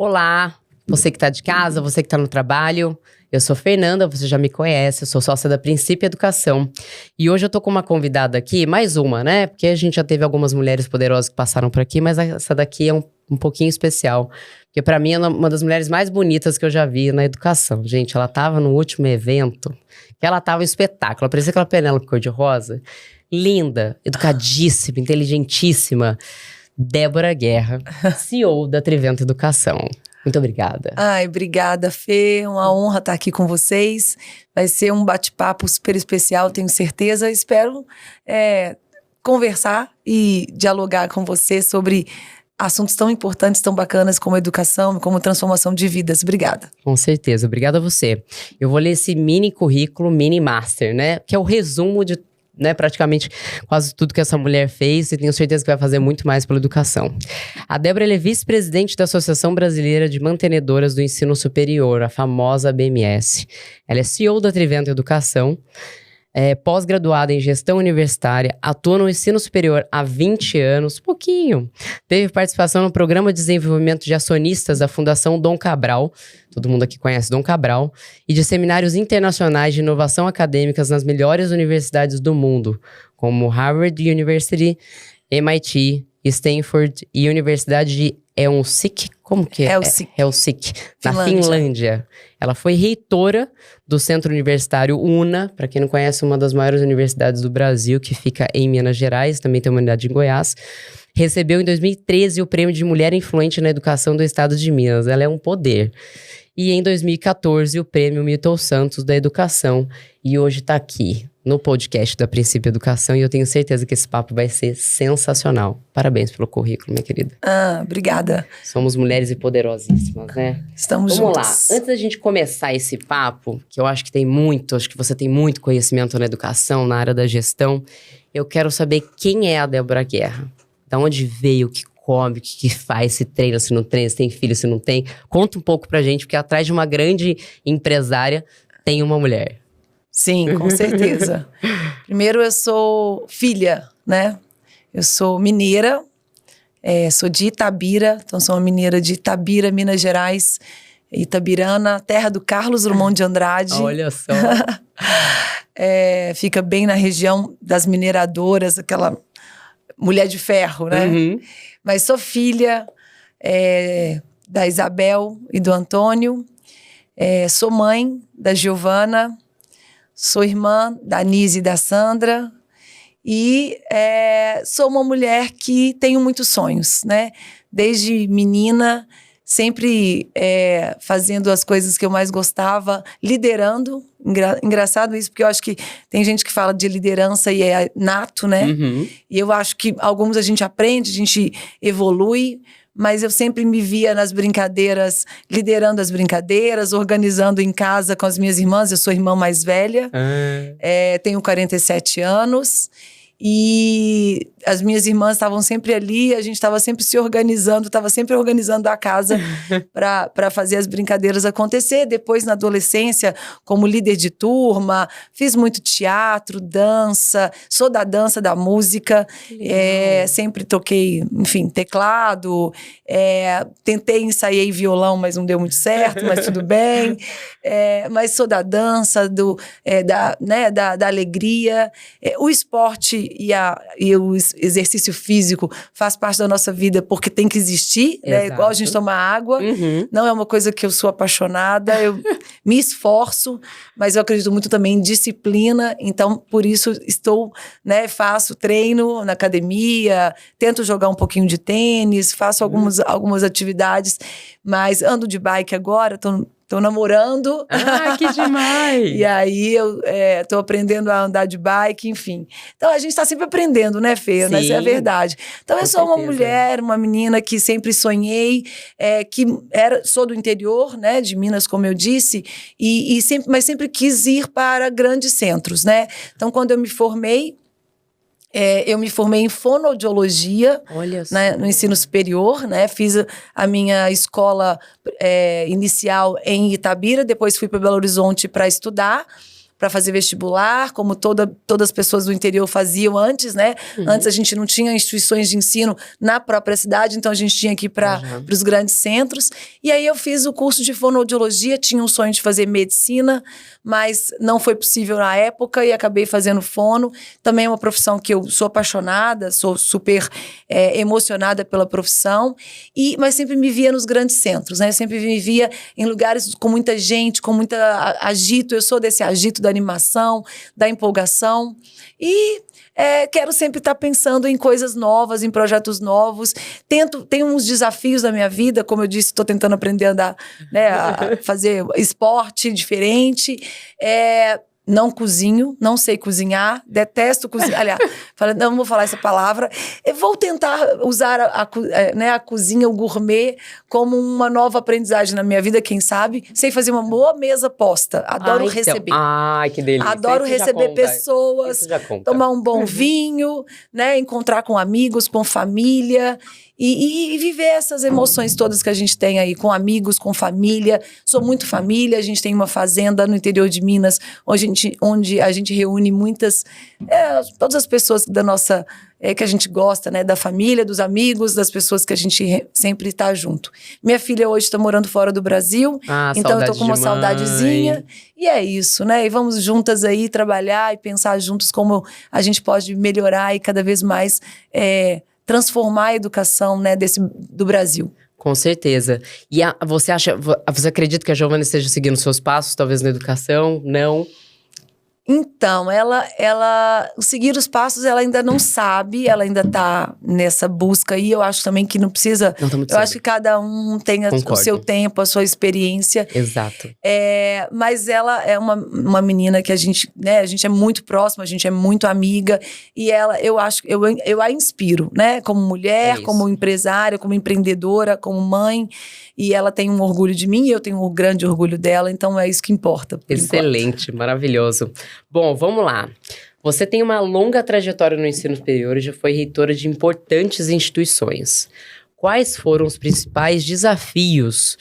Olá, você que está de casa, você que está no trabalho. Eu sou Fernanda, você já me conhece, eu sou sócia da Princípio Educação. E hoje eu tô com uma convidada aqui, mais uma, né? Porque a gente já teve algumas mulheres poderosas que passaram por aqui, mas essa daqui é um pouquinho especial. Porque pra mim é uma das mulheres mais bonitas que eu já vi na educação. Gente, ela tava no último evento, que ela tava um espetáculo, parecia aquela Penélope cor-de-rosa. Linda, educadíssima, inteligentíssima. Débora Guerra, CEO da Trivento Educação. Muito obrigada. Ai, obrigada, Fê. Uma honra estar aqui com vocês. Vai ser um bate-papo super especial, tenho certeza. Espero conversar e dialogar com você sobre assuntos tão importantes, tão bacanas como educação, como transformação de vidas. Obrigada. Com certeza. Obrigada a você. Eu vou ler esse mini currículo, mini master, né? Que é o resumo de praticamente quase tudo que essa mulher fez, e tenho certeza que vai fazer muito mais pela educação. A Débora é vice-presidente da Associação Brasileira de Mantenedoras do Ensino Superior, a famosa BMS. Ela é CEO da Trivento Educação, pós-graduada em gestão universitária, atua no ensino superior há 20 anos, pouquinho. Teve participação no Programa de Desenvolvimento de Acionistas da Fundação Dom Cabral, todo mundo aqui conhece Dom Cabral, e de seminários internacionais de inovação acadêmicas nas melhores universidades do mundo, como Harvard University, MIT, Stanford e Universidade de Helsinki, como que é? Helsinki, na Finlândia. Ela foi reitora do Centro Universitário UNA, para quem não conhece, uma das maiores universidades do Brasil, que fica em Minas Gerais, também tem uma unidade em Goiás. Recebeu em 2013 o Prêmio de Mulher Influente na Educação do Estado de Minas. Ela é um poder. E em 2014 o Prêmio Milton Santos da Educação. E hoje está aqui no podcast da Princípio Educação, e eu tenho certeza que esse papo vai ser sensacional. Parabéns pelo currículo, minha querida. Obrigada. Somos mulheres e poderosíssimas, né? Estamos juntas. Vamos lá. Antes da gente começar esse papo, que eu acho que acho que você tem muito conhecimento na educação, na área da gestão, eu quero saber quem é a Débora Guerra. Da onde veio, o que come, o que faz, se treina, se não treina, se tem filho, se não tem. Conta um pouco pra gente, porque atrás de uma grande empresária tem uma mulher. Sim, com certeza. Primeiro, eu sou filha, né? Eu sou mineira, sou de Itabira, então sou uma mineira de Itabira, Minas Gerais, Itabirana, terra do Carlos Drummond de Andrade. Olha só. Fica bem na região das mineradoras, aquela mulher de ferro, né? Uhum. Mas sou filha da Isabel e do Antônio, sou mãe da Giovana, sou irmã da Nise e da Sandra e sou uma mulher que tenho muitos sonhos, né? Desde menina, sempre fazendo as coisas que eu mais gostava, liderando. Engraçado isso, porque eu acho que tem gente que fala de liderança e é nato, né? Uhum. E eu acho que alguns a gente aprende, a gente evolui, mas eu sempre me via nas brincadeiras, liderando as brincadeiras, organizando em casa com as minhas irmãs. Eu sou a irmã mais velha, tenho 47 anos. E as minhas irmãs estavam sempre ali, a gente estava sempre se organizando, estava sempre organizando a casa para fazer as brincadeiras acontecer. Depois, na adolescência, como líder de turma, fiz muito teatro, dança, sou da dança, da música, sempre toquei, enfim, teclado, ensaiei violão, mas não deu muito certo, mas tudo bem. Mas sou da dança, da alegria, o esporte e o exercício físico faz parte da nossa vida porque tem que existir, né? Igual a gente tomar água. Uhum. Não é uma coisa que eu sou apaixonada, eu me esforço, mas eu acredito muito também em disciplina, então por isso estou, né, faço treino na academia, tento jogar um pouquinho de tênis, faço algumas atividades, mas ando de bike agora, tô namorando. Ah, que demais! E aí eu tô aprendendo a andar de bike, enfim. Então a gente tá sempre aprendendo, né, Fê? Sim, essa é a verdade. Então eu sou uma mulher, uma menina que sempre sonhei, sou do interior, né, de Minas, como eu disse, mas sempre quis ir para grandes centros, né? Então quando eu me formei em fonoaudiologia, né, no ensino superior, né? Fiz a minha escola inicial em Itabira, depois fui para Belo Horizonte para estudar, para fazer vestibular, como todas as pessoas do interior faziam antes, né? Antes a gente não tinha instituições de ensino na própria cidade, então a gente tinha que ir para os grandes centros. E aí eu fiz o curso de fonoaudiologia, tinha um sonho de fazer medicina, mas não foi possível na época e acabei fazendo fono. Também é uma profissão que eu sou apaixonada, sou super emocionada pela profissão, mas sempre me via nos grandes centros, né? Eu sempre me via em lugares com muita gente, com muita agito. Eu sou desse agito da animação, da empolgação. E quero sempre estar pensando em coisas novas, em projetos novos. Tenho uns desafios na minha vida, como eu disse, estou tentando aprender a andar, né, a fazer esporte diferente. Não cozinho, não sei cozinhar, detesto cozinhar. Aliás, não vou falar essa palavra. Eu vou tentar usar a cozinha, o gourmet, como uma nova aprendizagem na minha vida, quem sabe. Sei fazer uma boa mesa posta. Adoro receber. Ai, que delícia. Adoro receber pessoas, tomar um bom vinho, né? Encontrar com amigos, com família. E viver essas emoções todas que a gente tem aí, com amigos, com família. Sou muito família, a gente tem uma fazenda no interior de Minas, onde a gente reúne todas as pessoas da nossa, que a gente gosta, né? Da família, dos amigos, das pessoas que a gente sempre está junto. Minha filha hoje está morando fora do Brasil, então eu tô com uma saudadezinha. E é isso, né? E vamos juntas aí trabalhar e pensar juntos como a gente pode melhorar e cada vez mais transformar a educação, né, do Brasil. Com certeza. E você acredita que a Giovana esteja seguindo seus passos, talvez na educação? Não? Então, seguir os passos, ela ainda não sabe, ela ainda tá nessa busca aí. Eu acho também que não precisa. Não tá muito eu acho que cada um tem o seu tempo, a sua experiência. Exato. Mas ela é uma menina que a gente é muito próxima, a gente é muito amiga. E eu a inspiro, né? Como mulher, como empresária, como empreendedora, como mãe. E ela tem um orgulho de mim e eu tenho um grande orgulho dela. Então, é isso que importa. Excelente, maravilhoso. Bom, vamos lá. Você tem uma longa trajetória no ensino superior e já foi reitora de importantes instituições. Quais foram os principais desafios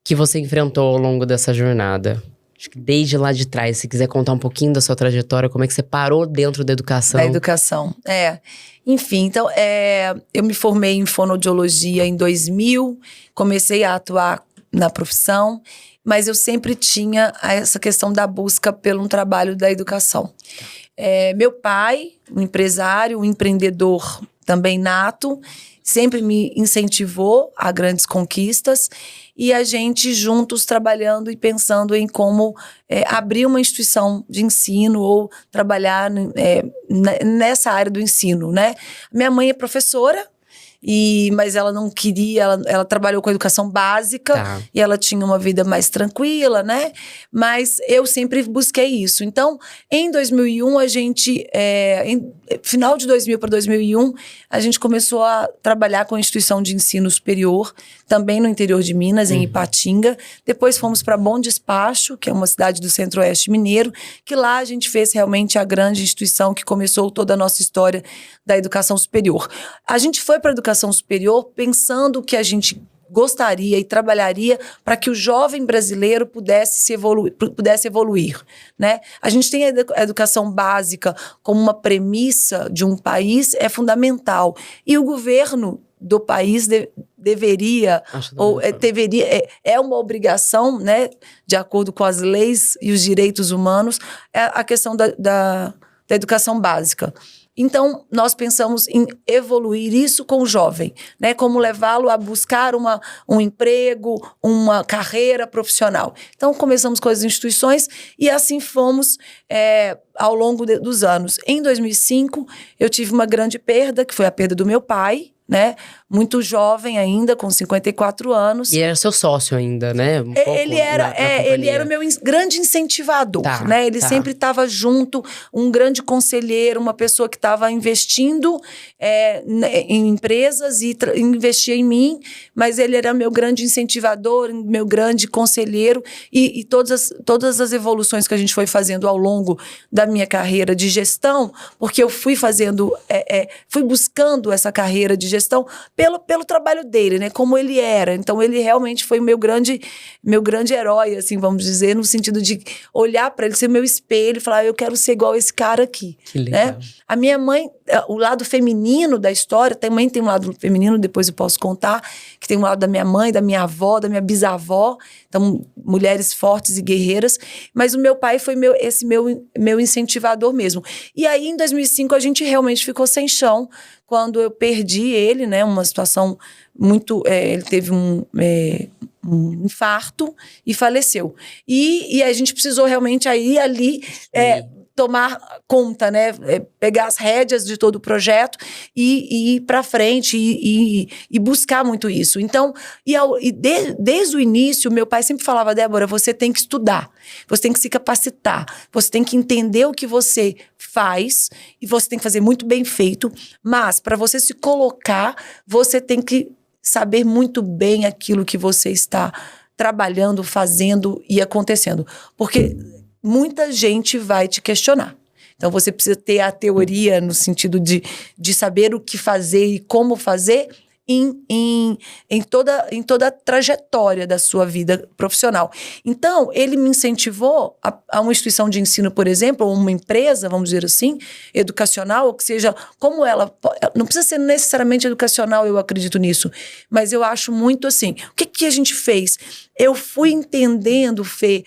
que você enfrentou ao longo dessa jornada? Acho que desde lá de trás, se quiser contar um pouquinho da sua trajetória, como é que você parou dentro da educação? Da educação, Enfim, então, eu me formei em fonoaudiologia em 2000, comecei a atuar na profissão, mas eu sempre tinha essa questão da busca pelo trabalho da educação. Meu pai, um empresário, um empreendedor também nato, sempre me incentivou a grandes conquistas e a gente juntos trabalhando e pensando em como abrir uma instituição de ensino ou trabalhar nessa área do ensino, né? Minha mãe é professora, mas ela não queria, ela trabalhou com educação básica e ela tinha uma vida mais tranquila, né? Mas eu sempre busquei isso. Então, em 2001, a gente, final de 2000 para 2001, a gente começou a trabalhar com a instituição de ensino superior, também no interior de Minas, em Ipatinga. Depois fomos para Bom Despacho, que é uma cidade do centro-oeste mineiro, que lá a gente fez realmente a grande instituição que começou toda a nossa história da educação superior. A gente foi para a educação superior pensando que a gente gostaria e trabalharia para que o jovem brasileiro pudesse evoluir, né? A gente tem a educação básica como uma premissa de um país, é fundamental. E o governo do país deveria, é uma obrigação, né, de acordo com as leis e os direitos humanos, a questão da educação básica. Então, nós pensamos em evoluir isso com o jovem, né? Como levá-lo a buscar um emprego, uma carreira profissional. Então, começamos com as instituições e assim fomos ao longo dos anos. Em 2005, eu tive uma grande perda, que foi a perda do meu pai, né? Muito jovem ainda, com 54 anos. E era seu sócio ainda, né? Ele era o meu grande incentivador, né? Ele sempre estava junto, um grande conselheiro, uma pessoa que estava investindo em empresas e investia em mim, mas ele era meu grande incentivador, meu grande conselheiro e todas as evoluções que a gente foi fazendo ao longo da minha carreira de gestão, porque eu fui fui buscando essa carreira de gestão pelo trabalho dele, né? Como ele era. Então, ele realmente foi o meu grande herói, assim, vamos dizer, no sentido de olhar para ele, ser meu espelho e falar, eu quero ser igual a esse cara aqui. Que legal. Né? A minha mãe, o lado feminino da história, também tem um lado feminino, depois eu posso contar, que tem um lado da minha mãe, da minha avó, da minha bisavó, então mulheres fortes e guerreiras, mas o meu pai foi esse meu incentivador mesmo. E aí, em 2005, a gente realmente ficou sem chão, quando eu perdi ele, né, uma situação muito... ele teve um infarto e faleceu. E a gente precisou realmente aí, ali... tomar conta, né? Pegar as rédeas de todo o projeto e ir para frente e buscar muito isso. Então, desde o início, meu pai sempre falava, Débora, você tem que estudar, você tem que se capacitar, você tem que entender o que você faz e você tem que fazer muito bem feito, mas para você se colocar, você tem que saber muito bem aquilo que você está trabalhando, fazendo e acontecendo. Porque muita gente vai te questionar. Então, você precisa ter a teoria no sentido de saber o que fazer e como fazer em toda a trajetória da sua vida profissional. Então, ele me incentivou a uma instituição de ensino, por exemplo, ou uma empresa, vamos dizer assim, educacional, ou que seja, como ela... Não precisa ser necessariamente educacional, eu acredito nisso, mas eu acho muito assim. O que a gente fez? Eu fui entendendo, Fê,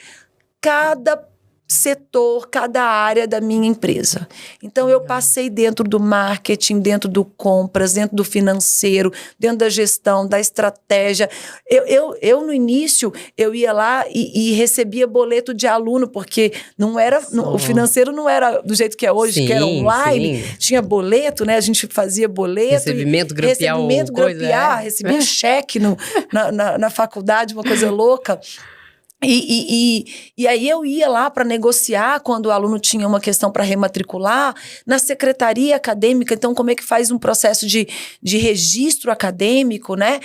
cada setor, cada área da minha empresa. Então, eu passei dentro do marketing, dentro do compras, dentro do financeiro, dentro da gestão, da estratégia. Eu no início, eu ia lá e recebia boleto de aluno, porque o financeiro não era do jeito que é hoje, que era online. Sim. Tinha boleto, né? A gente fazia boleto. Recebimento, grampear, recebia cheque na faculdade, uma coisa louca. E aí eu ia lá para negociar quando o aluno tinha uma questão para rematricular, na secretaria acadêmica, então como é que faz um processo de registro acadêmico, né?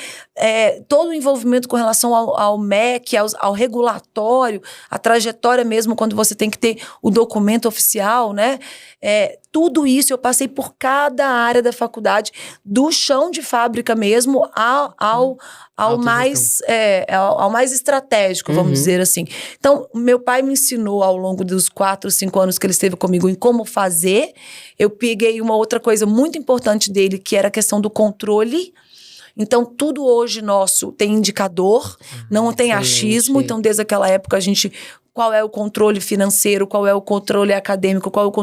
Todo o envolvimento com relação ao MEC, ao regulatório, a trajetória mesmo, quando você tem que ter o documento oficial, né? Tudo isso eu passei por cada área da faculdade, do chão de fábrica mesmo ao mais estratégico, vamos dizer assim. Então, meu pai me ensinou ao longo dos 4, 5 anos que ele esteve comigo em como fazer. Eu peguei uma outra coisa muito importante dele, que era a questão do controle. Então, tudo hoje nosso tem indicador, não tem achismo. Então, desde aquela época, qual é o controle financeiro, qual é o controle acadêmico, qual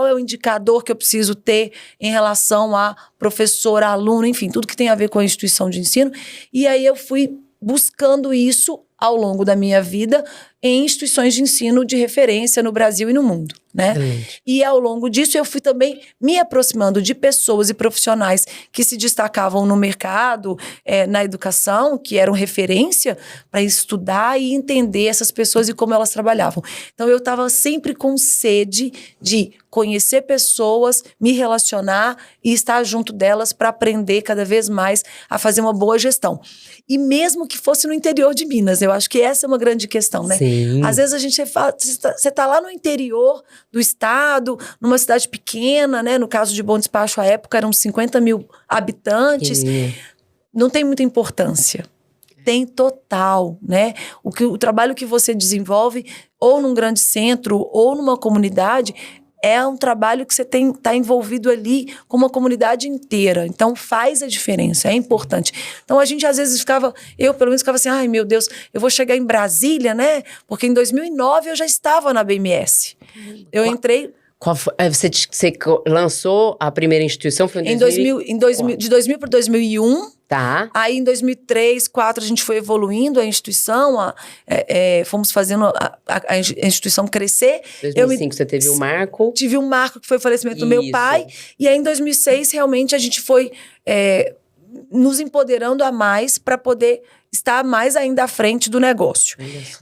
é o indicador que eu preciso ter em relação a professor, aluno, enfim, tudo que tem a ver com a instituição de ensino. E aí eu fui buscando isso ao longo da minha vida em instituições de ensino de referência no Brasil e no mundo, né? Excelente. E ao longo disso eu fui também me aproximando de pessoas e profissionais que se destacavam no mercado, na educação, que eram referência para estudar e entender essas pessoas e como elas trabalhavam. Então eu estava sempre com sede de conhecer pessoas, me relacionar e estar junto delas para aprender cada vez mais a fazer uma boa gestão. E mesmo que fosse no interior de Minas, eu acho que essa é uma grande questão, né? Sim. Às vezes a gente fala, você tá lá no interior do estado, numa cidade pequena, né? No caso de Bom Despacho, à época, eram 50 mil habitantes. Não tem muita importância. Tem total, né? O trabalho que você desenvolve, ou num grande centro, ou numa comunidade, é um trabalho que você tá envolvido ali com uma comunidade inteira. Então, faz a diferença, é importante. Então, a gente às vezes eu pelo menos ficava assim, ai meu Deus, eu vou chegar em Brasília, né? Porque em 2009 eu já estava na BMS. Eu entrei... Você lançou a primeira instituição? Foi de 2000 para 2001. Tá. Aí, em 2003, 2004, a gente foi evoluindo a instituição, fomos fazendo a instituição crescer. Em 2005, você teve um marco. Tive um marco, que foi o falecimento do meu pai. E aí, em 2006, realmente, a gente foi nos empoderando a mais para poder está mais ainda à frente do negócio.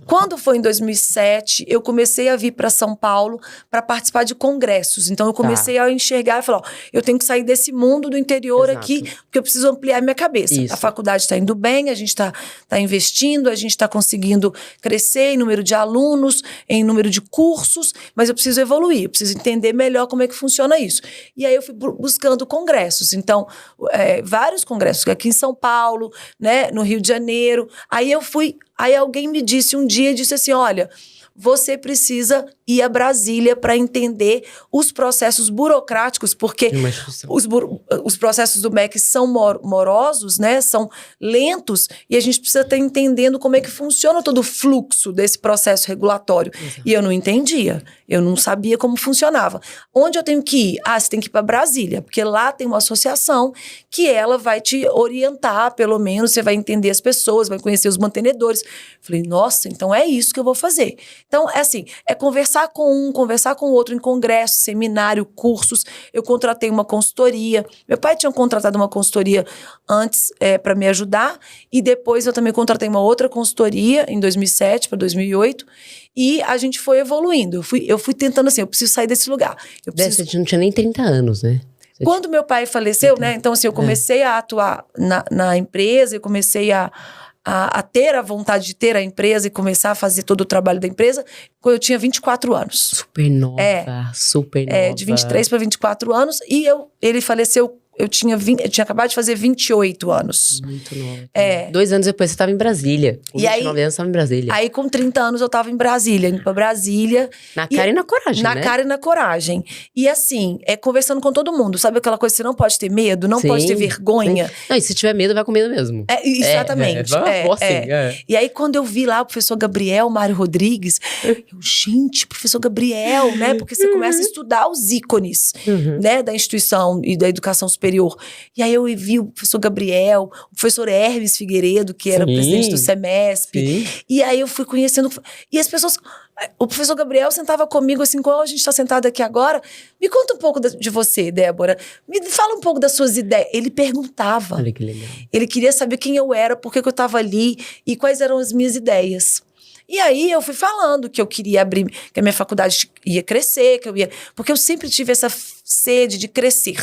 Quando foi em 2007, eu comecei a vir para São Paulo para participar de congressos. Então, eu comecei a enxergar e falar, ó, eu tenho que sair desse mundo do interior aqui, porque eu preciso ampliar minha cabeça. Isso. A faculdade está indo bem, a gente está investindo, a gente está conseguindo crescer em número de alunos, em número de cursos, mas eu preciso evoluir, eu preciso entender melhor como é que funciona isso. E aí eu fui buscando congressos. Então, vários congressos, aqui em São Paulo, né, no Rio de Janeiro. Aí alguém me disse um dia, disse assim, olha, você precisa ir a Brasília para entender os processos burocráticos, porque os processos do MEC são morosos, né? São lentos, e a gente precisa estar entendendo como é que funciona todo o fluxo desse processo regulatório. Exato. E eu não entendia, eu não sabia como funcionava. Onde eu tenho que ir? Você tem que ir para Brasília, porque lá tem uma associação que ela vai te orientar, pelo menos, você vai entender as pessoas, vai conhecer os mantenedores. Falei, nossa, então é isso que eu vou fazer. Então, é conversar com um, conversar com o outro em congresso, seminário, cursos. Eu contratei uma consultoria. Meu pai tinha contratado uma consultoria antes para me ajudar, e depois eu também contratei uma outra consultoria em 2007 para 2008, e a gente foi evoluindo. Eu fui tentando assim, eu preciso sair desse lugar. Você não tinha nem 30 anos, né? Quando meu pai faleceu, né? Então, assim, eu comecei a atuar na empresa, eu comecei a ter a vontade de ter a empresa e começar a fazer todo o trabalho da empresa quando eu tinha 24 anos. Super nova, super nova. De 23 para 24 anos. E ele faleceu, eu tinha acabado de fazer 28 anos. Muito nova. 2 anos depois você estava em Brasília. Com 29 anos você estava em Brasília. Aí com 30 anos eu estava em Brasília, indo pra Brasília. Na cara e na coragem, né? Na cara e na coragem. E assim, conversando com todo mundo. Sabe aquela coisa que você não pode ter medo, não pode ter vergonha? Sim. Não, e se tiver medo, vai com medo mesmo. Exatamente. E aí quando eu vi lá o professor Gabriel Mário Rodrigues, gente, professor Gabriel, né? Porque você começa a estudar os ícones, né? Da instituição e da educação superior. E aí eu vi o professor Gabriel, o professor Hermes Figueiredo, que era presidente do SEMESP. Sim. E aí eu fui conhecendo... E as pessoas... O professor Gabriel sentava comigo assim, como a gente está sentado aqui agora. Me conta um pouco de você, Débora. Me fala um pouco das suas ideias. Ele perguntava. Olha que legal. Ele queria saber quem eu era, por que eu estava ali e quais eram as minhas ideias. E aí eu fui falando que eu queria abrir, que a minha faculdade ia crescer, porque eu sempre tive essa sede de crescer,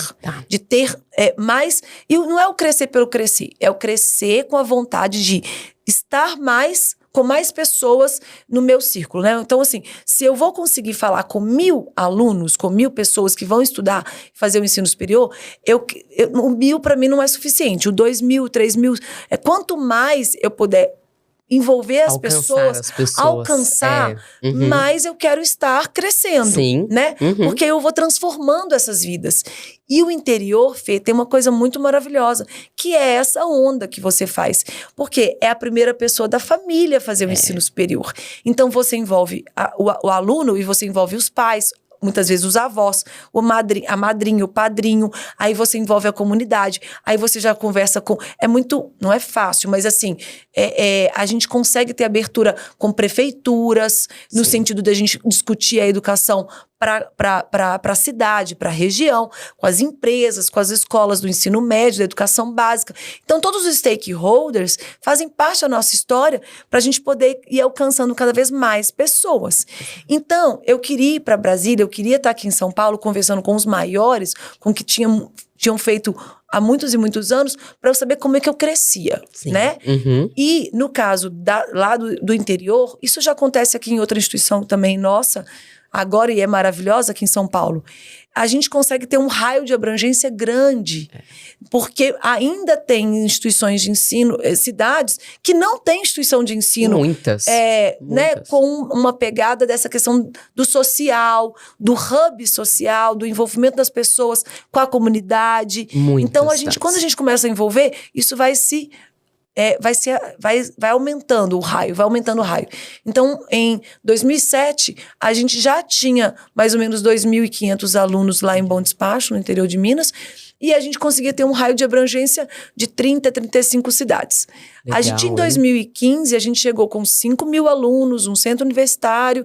de ter mais. E não é o crescer pelo crescer, é o crescer com a vontade de estar mais com mais pessoas no meu círculo, né? Então, assim, se eu vou conseguir falar com 1.000 alunos, com 1.000 pessoas que vão estudar, fazer o ensino superior, o 1.000 para mim não é suficiente. O 2.000, 3.000, quanto mais eu puder envolver as pessoas, alcançar, mas eu quero estar crescendo, né? Porque eu vou transformando essas vidas. E o interior, Fê, tem uma coisa muito maravilhosa, que é essa onda que você faz. Porque é a primeira pessoa da família a fazer o ensino superior. Então, você envolve o aluno e você envolve os pais, muitas vezes os avós, a madrinha, o padrinho, aí você envolve a comunidade, aí você já conversa com... não é fácil, mas assim, a gente consegue ter abertura com prefeituras, no sentido da gente discutir a educação para a cidade, para a região, com as empresas, com as escolas do ensino médio, da educação básica. Então, todos os stakeholders fazem parte da nossa história para a gente poder ir alcançando cada vez mais pessoas. Então, eu queria ir para Brasília, eu queria estar aqui em São Paulo conversando com os maiores, com que tinham feito há muitos e muitos anos, para eu saber como é que eu crescia, né? E, no caso lá do interior, isso já acontece aqui em outra instituição também nossa, agora, e é maravilhosa aqui em São Paulo, a gente consegue ter um raio de abrangência grande, porque ainda tem instituições de ensino, cidades que não têm instituição de ensino. Muitas. Né, com uma pegada dessa questão do social, do hub social, do envolvimento das pessoas com a comunidade. Então, quando a gente começa a envolver, isso vai aumentando o raio, Então, em 2007, a gente já tinha mais ou menos 2.500 alunos lá em Bom Despacho, no interior de Minas, e a gente conseguia ter um raio de abrangência de 30, 35 cidades. Legal, a gente, em hein? 2015, a gente chegou com 5 mil alunos, um centro universitário,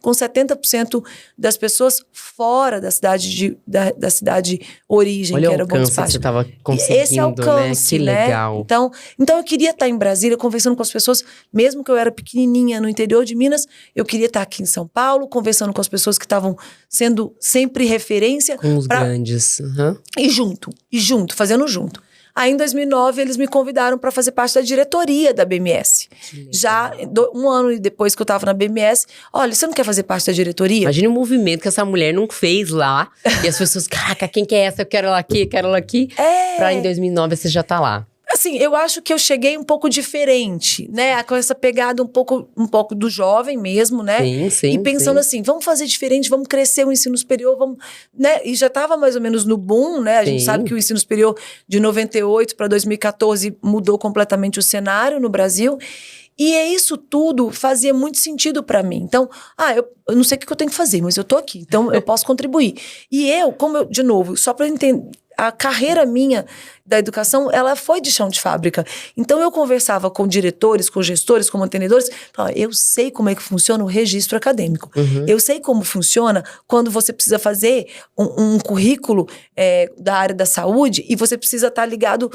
com 70% das pessoas fora da cidade, da cidade origem, Olha que era o Bom alcance que Despacho. você estava conseguindo, Esse alcance, né? Que legal. Então eu queria estar em Brasília conversando com as pessoas, mesmo que eu era pequenininha no interior de Minas, eu queria estar aqui em São Paulo, conversando com as pessoas que estavam sendo sempre referência. Com os grandes. Uhum. E junto, fazendo junto. Aí, em 2009, eles me convidaram para fazer parte da diretoria da BMS. Já um ano depois que eu estava na BMS, olha, você não quer fazer parte da diretoria? Imagina o movimento que essa mulher não fez lá. E as pessoas, caraca, quem que é essa? Eu quero ela aqui, quero ela aqui. Pra em 2009 você já tá lá. Assim, eu acho que eu cheguei um pouco diferente, né? Com essa pegada um pouco do jovem mesmo, né? Sim, e pensando assim, vamos fazer diferente, vamos crescer o ensino superior, vamos, né? E já estava mais ou menos no boom, né? A gente sabe que o ensino superior de 98 para 2014 mudou completamente o cenário no Brasil. E isso tudo fazia muito sentido para mim. Então, eu não sei o que eu tenho que fazer, mas eu tô aqui, então eu posso contribuir. E de novo, só para entender, a carreira minha da educação, ela foi de chão de fábrica. Então, eu conversava com diretores, com gestores, com mantenedores. Eu sei como é que funciona o registro acadêmico. Uhum. Eu sei como funciona quando você precisa fazer um currículo da área da saúde e você precisa estar ligado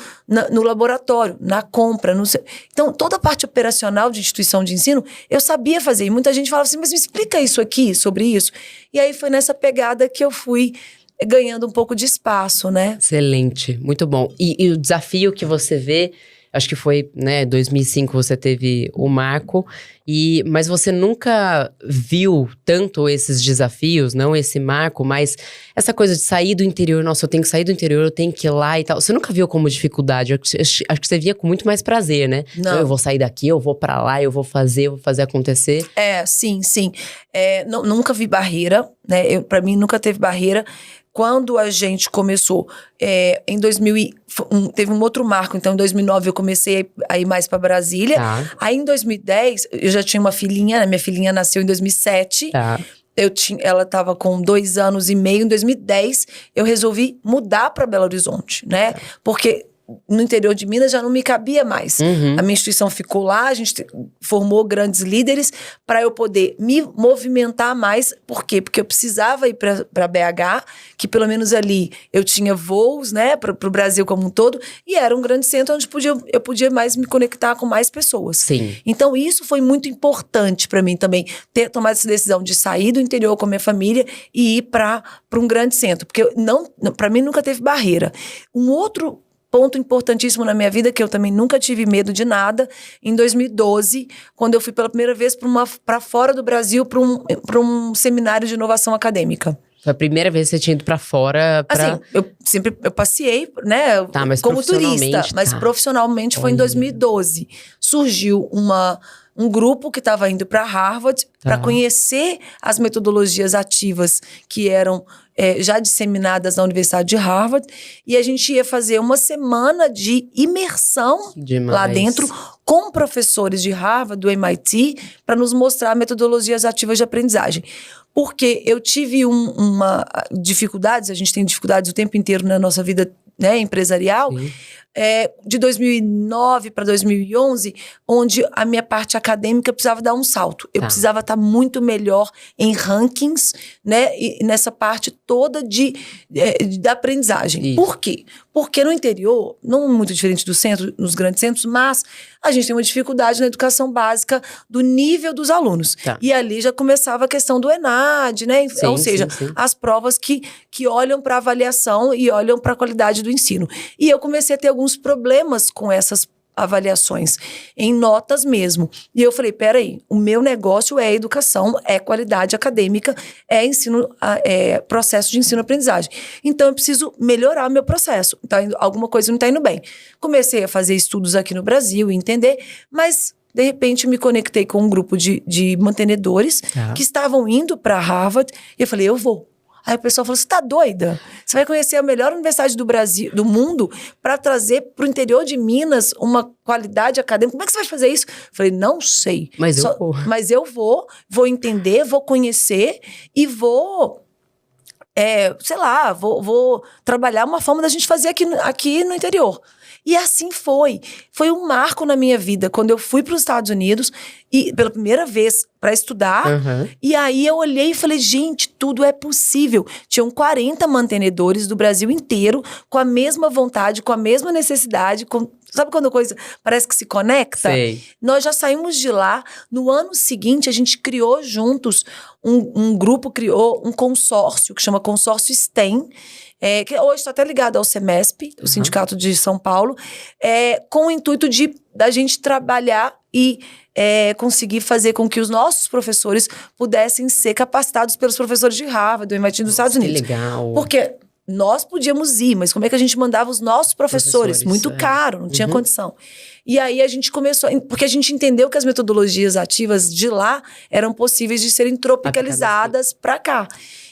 no laboratório, na compra. Então, toda a parte operacional de instituição de ensino, eu sabia fazer. E muita gente falava assim, mas me explica isso aqui, sobre isso. E aí, foi nessa pegada que eu fui ganhando um pouco de espaço, né? Excelente, muito bom. E o desafio que você vê, acho que foi, né, 2005 você teve o marco, mas você nunca viu tanto esses desafios, não esse marco, mas essa coisa de sair do interior, nossa, eu tenho que sair do interior, eu tenho que ir lá e tal. Você nunca viu como dificuldade? Acho que você via com muito mais prazer, né? Não. Eu vou sair daqui, eu vou pra lá, eu vou fazer acontecer. Sim. Nunca vi barreira, né? Pra mim, nunca teve barreira. Quando a gente começou, em 2000, teve um outro marco. Então, em 2009, eu comecei a ir mais para Brasília. Tá. Aí, em 2010, eu já tinha uma filhinha. Minha filhinha nasceu em 2007. Tá. Ela estava com 2 anos e meio. Em 2010, eu resolvi mudar para Belo Horizonte, né? Tá. Porque no interior de Minas já não me cabia mais. Uhum. A minha instituição ficou lá, a gente formou grandes líderes para eu poder me movimentar mais. Por quê? Porque eu precisava ir para BH, que pelo menos ali eu tinha voos, né, para o Brasil como um todo, e era um grande centro onde eu podia mais me conectar com mais pessoas. Sim. Então isso foi muito importante para mim também, ter tomado essa decisão de sair do interior com a minha família e ir para um grande centro, porque para mim nunca teve barreira. Um outro ponto importantíssimo na minha vida, que eu também nunca tive medo de nada, em 2012, quando eu fui pela primeira vez para fora do Brasil, para um seminário de inovação acadêmica. Foi a primeira vez que você tinha ido pra fora pra... Assim, eu passei, né, mas como turista, mas profissionalmente foi em 2012. Surgiu um grupo que estava indo para Harvard para conhecer as metodologias ativas que eram já disseminadas na Universidade de Harvard. E a gente ia fazer uma semana de imersão lá dentro com professores de Harvard, do MIT, para nos mostrar metodologias ativas de aprendizagem. Porque eu tive dificuldades, a gente tem dificuldades o tempo inteiro na nossa vida, né, empresarial. De 2009 para 2011, onde a minha parte acadêmica precisava dar um salto. Eu precisava estar muito melhor em rankings, né, e nessa parte toda da aprendizagem. Isso. Por quê? Porque no interior, não muito diferente do centro, nos grandes centros, mas a gente tem uma dificuldade na educação básica do nível dos alunos. E ali já começava a questão do ENAD, né? Ou seja, as provas que olham para a avaliação e olham para a qualidade do ensino. E eu comecei a ter alguns problemas com essas avaliações, em notas mesmo. E eu falei, peraí, o meu negócio é educação, é qualidade acadêmica, é ensino, processo de ensino-aprendizagem. Então, eu preciso melhorar o meu processo. Então, alguma coisa não está indo bem. Comecei a fazer estudos aqui no Brasil, entender, mas... De repente, me conectei com um grupo de mantenedores que estavam indo para Harvard. E eu falei, eu vou. Aí o pessoal falou, você tá doida? Você vai conhecer a melhor universidade do Brasil, do mundo, para trazer para o interior de Minas uma qualidade acadêmica. Como é que você vai fazer isso? Eu falei, não sei. Mas eu vou entender, vou conhecer e vou sei lá, vou trabalhar uma forma da gente fazer aqui no interior. E assim foi. Foi um marco na minha vida, quando eu fui para os Estados Unidos, e pela primeira vez, para estudar. E aí eu olhei e falei, gente, tudo é possível. Tinham 40 mantenedores do Brasil inteiro, com a mesma vontade, com a mesma necessidade, sabe quando a coisa parece que se conecta? Sei. Nós já saímos de lá. No ano seguinte, a gente criou juntos, um grupo criou um consórcio, que chama Consórcio STEM, que hoje está até ligado ao SEMESP, o Sindicato de São Paulo, com o intuito da gente trabalhar e conseguir fazer com que os nossos professores pudessem ser capacitados pelos professores de Harvard, do MIT dos Estados Unidos. Que legal. Porque nós podíamos ir, mas como é que a gente mandava os nossos professores? Muito caro, não tinha condição. E aí a gente começou, porque a gente entendeu que as metodologias ativas de lá eram possíveis de serem tropicalizadas para cá.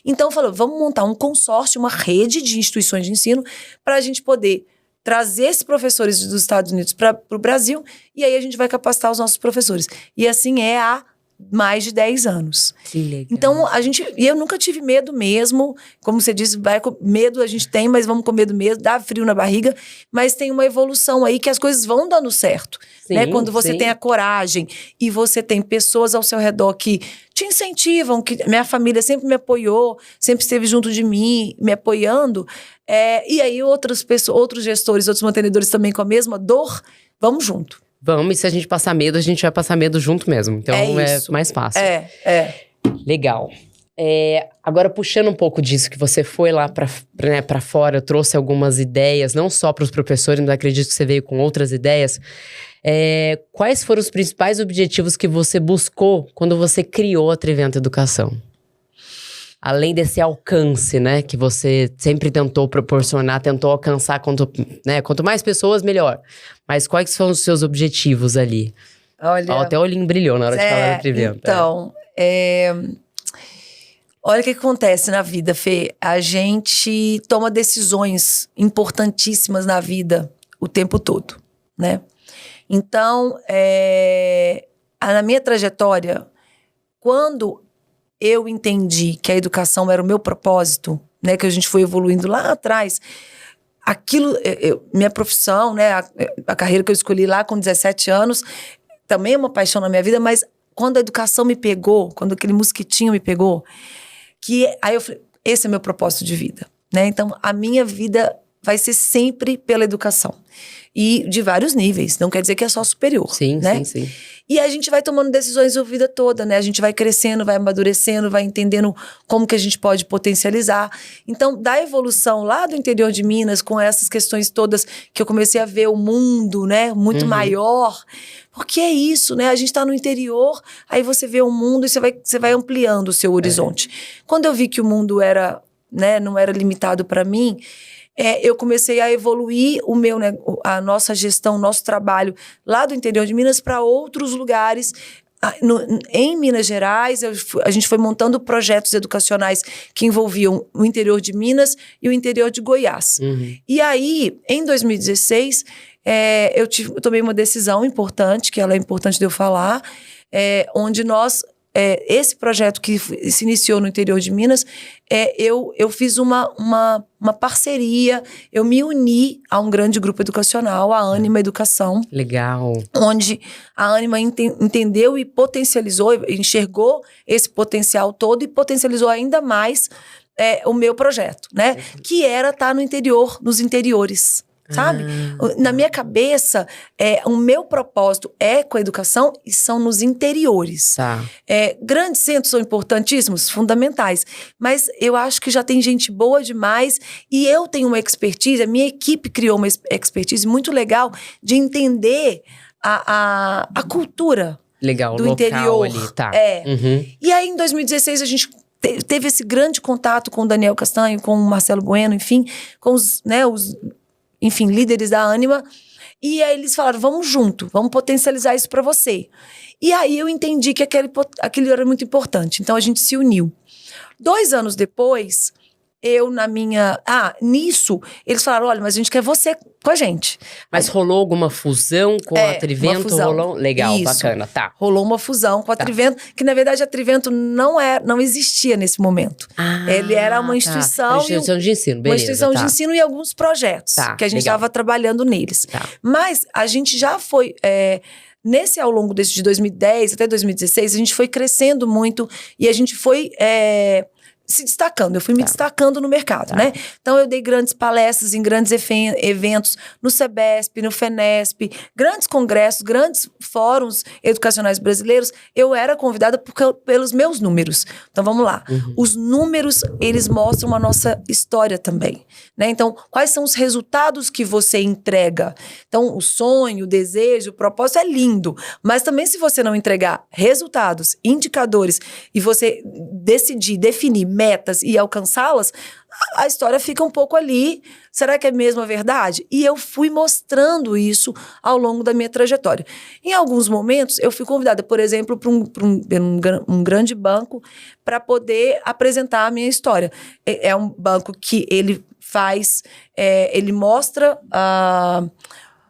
Então falou, vamos montar um consórcio, uma rede de instituições de ensino para a gente poder trazer esses professores dos Estados Unidos para o Brasil, e aí a gente vai capacitar os nossos professores. E assim há mais de 10 anos. Que legal. Então, eu nunca tive medo mesmo. Como você disse, medo a gente tem, mas vamos com medo mesmo. Dá frio na barriga, mas tem uma evolução aí que as coisas vão dando certo. Sim, né? Quando você tem a coragem e você tem pessoas ao seu redor que te incentivam, que minha família sempre me apoiou, sempre esteve junto de mim, me apoiando. E aí outras pessoas, outros gestores, outros mantenedores também com a mesma dor, vamos junto. Vamos, e se a gente passar medo, a gente vai passar medo junto mesmo. Então é mais fácil. Legal. Agora, puxando um pouco disso, que você foi lá pra fora, trouxe algumas ideias, não só para os professores, mas acredito que você veio com outras ideias. Quais foram os principais objetivos que você buscou quando você criou a Trivento Educação? Além desse alcance, né, que você sempre tentou proporcionar, tentou alcançar, quanto mais pessoas, melhor. Mas quais foram os seus objetivos ali? Olha, até o olhinho brilhou na hora de falar da Trivento. Então, olha o que acontece na vida, Fê. A gente toma decisões importantíssimas na vida o tempo todo, né? Então, na minha trajetória, quando eu entendi que a educação era o meu propósito, né, que a gente foi evoluindo lá atrás, aquilo, minha profissão, né, a carreira que eu escolhi lá com 17 anos, também é uma paixão na minha vida, mas quando a educação me pegou, quando aquele mosquitinho me pegou, aí eu falei, esse é meu propósito de vida, né? Então, a minha vida vai ser sempre pela educação. E de vários níveis, não quer dizer que é só superior, sim, né? Sim. E a gente vai tomando decisões a vida toda, né? A gente vai crescendo, vai amadurecendo, vai entendendo como que a gente pode potencializar. Então, da evolução lá do interior de Minas, com essas questões todas que eu comecei a ver o mundo, né? Muito maior. Porque é isso, né? A gente tá no interior, aí você vê o mundo e você vai ampliando o seu horizonte. Quando eu vi que o mundo não era limitado para mim, eu comecei a evoluir a nossa gestão, o nosso trabalho lá do interior de Minas para outros lugares. Em Minas Gerais, a gente foi montando projetos educacionais que envolviam o interior de Minas e o interior de Goiás. E aí, em 2016, eu tomei uma decisão importante, que ela é importante de eu falar, onde esse projeto que se iniciou no interior de Minas, eu fiz uma parceria, eu me uni a um grande grupo educacional, a Ânima Educação. Legal. Onde a Ânima entendeu e potencializou, enxergou esse potencial todo e potencializou ainda mais o meu projeto, né? Que era estar no interior, nos interiores. Sabe? Na minha cabeça, o meu propósito com a educação e são nos interiores. Tá. Grandes centros são importantíssimos, fundamentais, mas eu acho que já tem gente boa demais e eu tenho uma expertise, a minha equipe criou uma expertise muito legal de entender a cultura legal, do local interior. Ali, tá. E aí, em 2016, a gente teve esse grande contato com o Daniel Castanho, com o Marcelo Bueno, enfim, com os líderes da Ânima, e aí eles falaram, vamos junto, vamos potencializar isso para você. E aí eu entendi que aquilo era muito importante, então a gente se uniu. 2 anos depois, eu na minha... nisso, eles falaram, olha, mas a gente quer você com a gente. Mas rolou alguma fusão com a Trivento? Uma fusão. Rolou? Legal, Isso. Bacana, tá. Rolou uma fusão com a Trivento, que na verdade a Trivento não existia nesse momento. Ele era uma instituição... Uma instituição de ensino, beleza. Uma instituição de ensino e alguns projetos que a gente estava trabalhando neles. Tá. Mas a gente já foi... ao longo de 2010 até 2016, a gente foi crescendo muito e a gente foi se destacando. Eu fui me destacando no mercado, né? Então, eu dei grandes palestras em grandes eventos, no SEBESP, no FENESP, grandes congressos, grandes fóruns educacionais brasileiros. Eu era convidada pelos meus números. Então, vamos lá. Os números, eles mostram a nossa história também, né? Então, quais são os resultados que você entrega? Então, o sonho, o desejo, o propósito é lindo, mas também se você não entregar resultados, indicadores, e você definir metas e alcançá-las, a história fica um pouco ali. Será que é mesmo a verdade? E eu fui mostrando isso ao longo da minha trajetória. Em alguns momentos, eu fui convidada, por exemplo, para um grande banco para poder apresentar a minha história. É um banco que ele ele mostra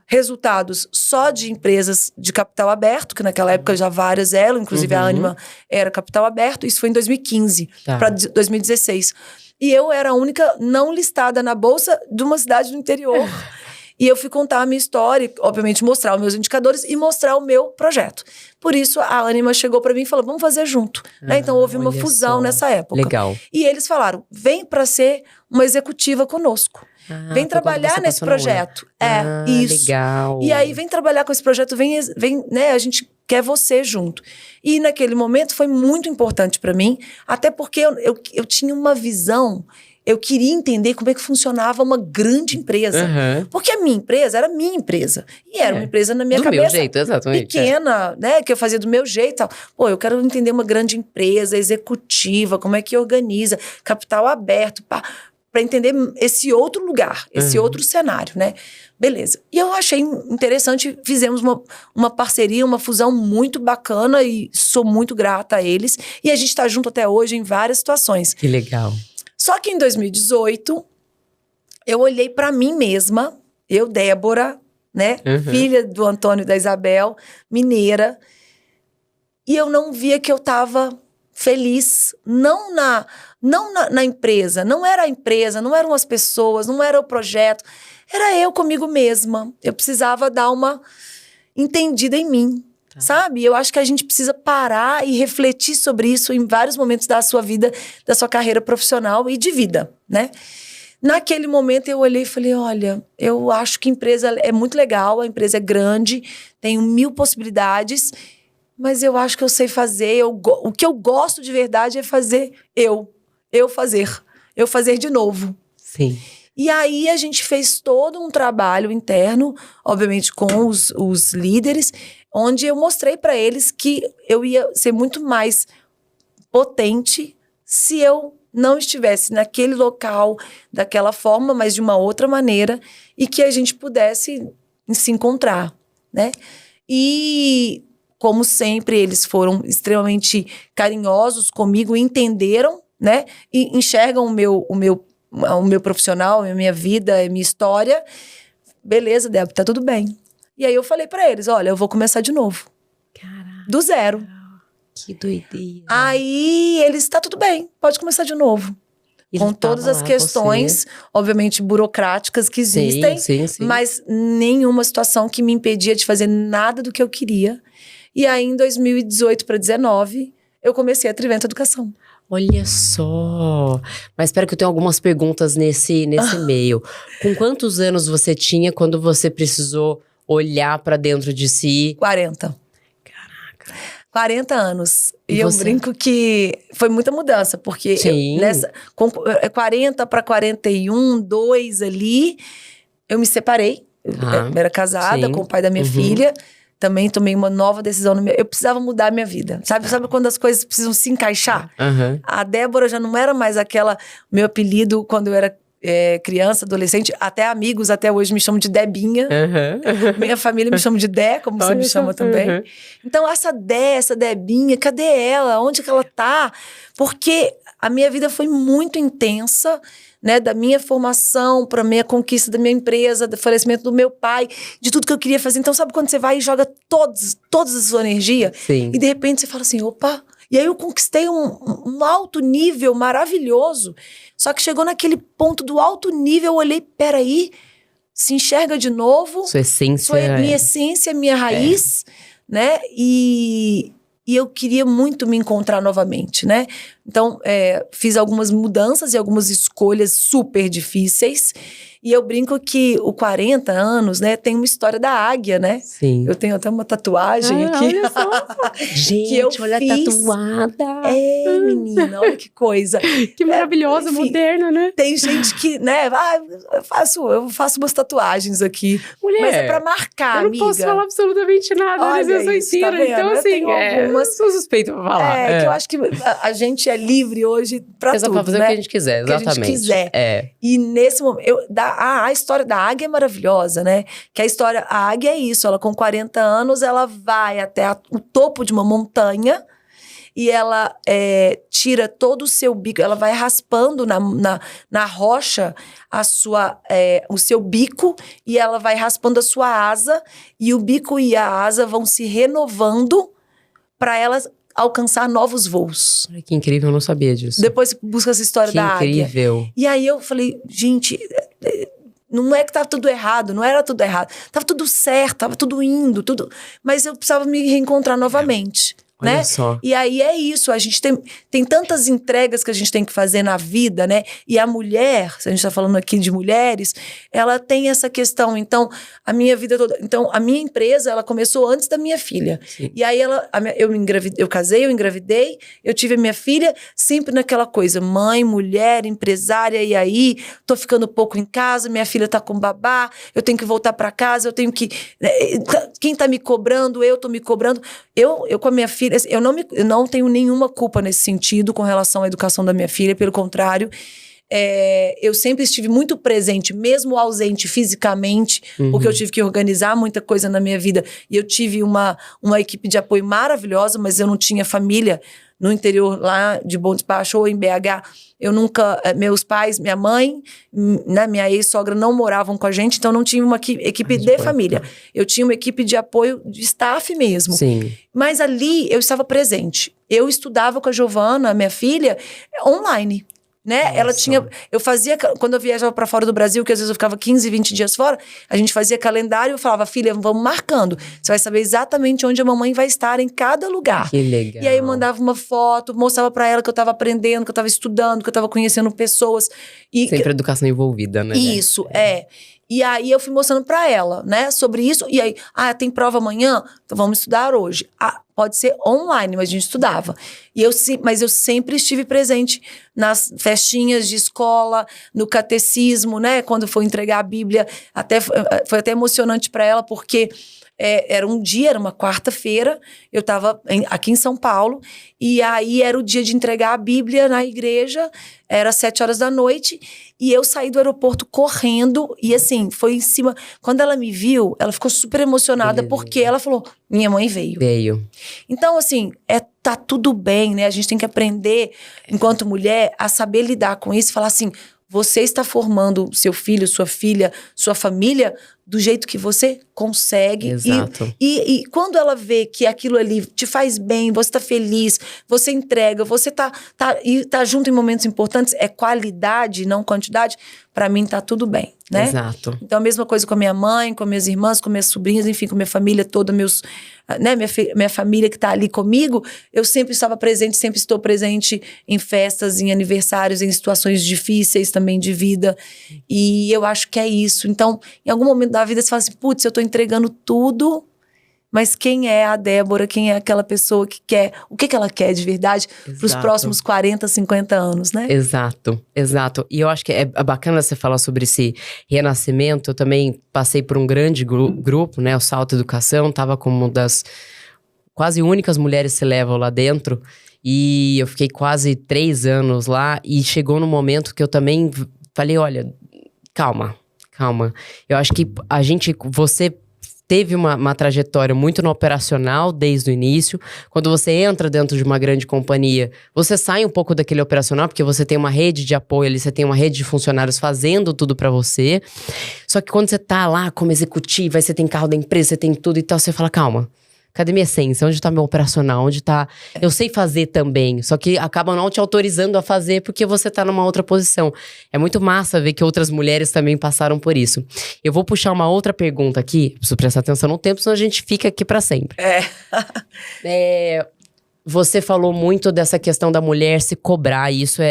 resultados só de empresas de capital aberto, que naquela época já várias eram, inclusive a Ânima era capital aberto. Isso foi em 2015 para 2016. E eu era a única não listada na bolsa de uma cidade do interior. E eu fui contar a minha história, obviamente mostrar os meus indicadores e mostrar o meu projeto. Por isso, a Ânima chegou para mim e falou, vamos fazer junto. Né? Então, houve uma fusão nessa época. Legal. E eles falaram, vem para ser uma executiva conosco. Vem trabalhar nesse projeto. Isso. Legal. E aí, vem trabalhar com esse projeto, vem, né? A gente quer você junto. E naquele momento foi muito importante para mim, até porque eu tinha uma visão, eu queria entender como é que funcionava uma grande empresa. Porque a minha empresa era minha empresa. E era uma empresa na minha cabeça. Do meu jeito, exatamente. Pequena, né? Que eu fazia do meu jeito e tal. Pô, eu quero entender uma grande empresa executiva, como é que organiza, capital aberto, para entender esse outro lugar, esse outro cenário, né? Beleza. E eu achei interessante, fizemos uma parceria, uma fusão muito bacana e sou muito grata a eles. E a gente está junto até hoje em várias situações. Que legal. Só que em 2018, eu olhei para mim mesma, eu, Débora, né? Filha do Antônio e da Isabel, mineira, e eu não via que eu estava feliz, não na empresa, não era a empresa, não eram as pessoas, não era o projeto, era eu comigo mesma. Eu precisava dar uma entendida em mim, sabe? Eu acho que a gente precisa parar e refletir sobre isso em vários momentos da sua vida, da sua carreira profissional e de vida, né? Naquele momento eu olhei e falei, olha, eu acho que a empresa é muito legal, a empresa é grande, tem 1000 possibilidades, mas eu acho que eu sei fazer, o que eu gosto de verdade é fazer eu fazer de novo. Sim. E aí a gente fez todo um trabalho interno, obviamente com os líderes, onde eu mostrei para eles que eu ia ser muito mais potente se eu não estivesse naquele local, daquela forma, mas de uma outra maneira, e que a gente pudesse se encontrar, né? E como sempre, eles foram extremamente carinhosos comigo, entenderam, né? E enxergam o meu profissional, a minha vida, a minha história. Beleza, Débora, tá tudo bem. E aí eu falei pra eles, olha, eu vou começar de novo. Caraca. Do zero. Que doideira. Aí eles, tá tudo bem, pode começar de novo. Com todas as questões, obviamente, burocráticas que existem. Sim. Mas nenhuma situação que me impedia de fazer nada do que eu queria. E aí, em 2018 para 2019, eu comecei a Trivento Educação. Olha só. Mas espera que eu tenho algumas perguntas nesse meio. Com quantos anos você tinha quando você precisou olhar para dentro de si? 40. Caraca. 40 anos. E você? Eu brinco que foi muita mudança, porque com 40 para 41, 2 ali, eu me separei. Eu era casada com o pai da minha filha. Também tomei uma nova decisão. Eu precisava mudar a minha vida. Sabe quando as coisas precisam se encaixar? A Débora já não era mais aquela... Meu apelido, quando eu era criança, adolescente, até amigos até hoje me chamam de Debinha. Minha família me chama de Dé, como você me chama também. Então, essa Debinha, cadê ela? Onde que ela tá? Porque a minha vida foi muito intensa, né? Da minha formação para minha conquista da minha empresa, do falecimento do meu pai, de tudo que eu queria fazer. Então, sabe quando você vai e joga toda a sua energia? Sim. E de repente você fala assim, opa... E aí eu conquistei um alto nível maravilhoso. Só que chegou naquele ponto do alto nível, eu olhei, peraí, se enxerga de novo. Sua essência. Minha essência, minha raiz, né? E eu queria muito me encontrar novamente, né? Então, fiz algumas mudanças e algumas escolhas super difíceis. E eu brinco que o 40 anos, né, tem uma história da águia, né? Sim. Eu tenho até uma tatuagem aqui. Olha só. Gente, que eu olha fiz. a tatuada. Menina, olha que coisa. Que maravilhosa, enfim, moderna, né? Tem gente que, né, eu faço umas tatuagens aqui. Mulher, mas é pra marcar, eu não amiga. posso falar absolutamente nada, mas eu sou inteira. Tá vendo? Então, Eu assim, tenho algumas. eu sou suspeita pra falar. Que eu acho que a gente é livre hoje pra tudo, pra fazer né? o que a gente quiser, exatamente. O que a gente quiser. É. E nesse momento, a história da águia é maravilhosa, né? Que a águia é isso, ela com 40 anos, ela vai até o topo de uma montanha e ela tira todo o seu bico, ela vai raspando na rocha o seu bico e ela vai raspando a sua asa e o bico e a asa vão se renovando para ela alcançar novos voos. Que incrível, eu não sabia disso. Depois você busca essa história da águia. Que incrível. E aí eu falei, gente, não é que tava tudo errado, não era tudo errado. Tava tudo certo, tava tudo indo, tudo. Mas eu precisava me reencontrar novamente. Olha Né? só. E aí é isso, a gente tem tantas entregas que a gente tem que fazer na vida, né? E a mulher, se a gente tá falando aqui de mulheres, ela tem essa questão. Então, a minha vida toda... Então, a minha empresa, ela começou antes da minha filha. Sim. E aí, eu casei, eu engravidei, eu tive a minha filha, sempre naquela coisa, mãe, mulher, empresária, e aí, tô ficando pouco em casa, minha filha tá com babá, eu tenho que voltar pra casa, eu tenho que... Quem tá me cobrando? Eu tô me cobrando. Eu com a minha filha, eu não tenho nenhuma culpa nesse sentido com relação à educação da minha filha, pelo contrário, eu sempre estive muito presente, mesmo ausente fisicamente, porque eu tive que organizar muita coisa na minha vida, e eu tive uma equipe de apoio maravilhosa, mas eu não tinha família no interior lá de Bom Despacho ou em BH, eu nunca, meus pais, minha mãe, né, minha ex-sogra não moravam com a gente, então não tinha uma equipe de família. Eu tinha uma equipe de apoio de staff mesmo. Sim. Mas ali eu estava presente. Eu estudava com a Giovana, minha filha, online. Né? Ela tinha... Eu fazia... Quando eu viajava para fora do Brasil, que às vezes eu ficava 15, 20 dias fora, a gente fazia calendário e eu falava, filha, vamos marcando. Você vai saber exatamente onde a mamãe vai estar em cada lugar. Que legal. E aí eu mandava uma foto, mostrava para ela que eu estava aprendendo, que eu estava estudando, que eu estava conhecendo pessoas. Sempre educação envolvida, né? Isso, E aí eu fui mostrando pra ela, né, sobre isso. E aí, tem prova amanhã? Então vamos estudar hoje. Pode ser online, mas a gente estudava. Mas eu sempre estive presente nas festinhas de escola, no catecismo, né, quando foi entregar a Bíblia. Foi até emocionante pra ela, porque... era uma quarta-feira, eu estava aqui em São Paulo, e aí era o dia de entregar a Bíblia na igreja, era 7 horas da noite, e eu saí do aeroporto correndo, e assim, foi em cima... Quando ela me viu, ela ficou super emocionada, porque ela falou, minha mãe veio. Então, assim, tá tudo bem, né? A gente tem que aprender, enquanto mulher, a saber lidar com isso, falar assim... Você está formando seu filho, sua filha, sua família do jeito que você consegue. Exato. E quando ela vê que aquilo ali te faz bem, você está feliz, você entrega, você tá junto em momentos importantes, é qualidade, não quantidade, para mim tá tudo bem, né? Exato. Então a mesma coisa com a minha mãe, com minhas irmãs, com minhas sobrinhas, enfim, com minha família toda, né, minha família que tá ali comigo, eu sempre estava presente, sempre estou presente em festas, em aniversários, em situações difíceis também de vida, e eu acho que é isso. Então, em algum momento da vida você fala assim, putz, eu tô entregando tudo, mas quem é a Débora, quem é aquela pessoa que quer, o que ela quer de verdade para os próximos 40, 50 anos, né? Exato. E eu acho que é bacana você falar sobre esse renascimento. Eu também passei por um grande grupo, né? O Salto Educação, tava como uma das quase únicas mulheres que se levam lá dentro. E eu fiquei quase 3 anos lá e chegou no momento que eu também falei, olha, calma. Eu acho que você teve uma trajetória muito no operacional desde o início. Quando você entra dentro de uma grande companhia, você sai um pouco daquele operacional, porque você tem uma rede de apoio ali, você tem uma rede de funcionários fazendo tudo pra você. Só que quando você tá lá como executiva, aí você tem carro da empresa, você tem tudo e tal, você fala, calma. Cadê minha essência? Onde tá meu operacional? Onde tá... Eu sei fazer também, só que acabam não te autorizando a fazer porque você tá numa outra posição. É muito massa ver que outras mulheres também passaram por isso. Eu vou puxar uma outra pergunta aqui, preciso prestar atenção no tempo, senão a gente fica aqui pra sempre. Você falou muito dessa questão da mulher se cobrar, e isso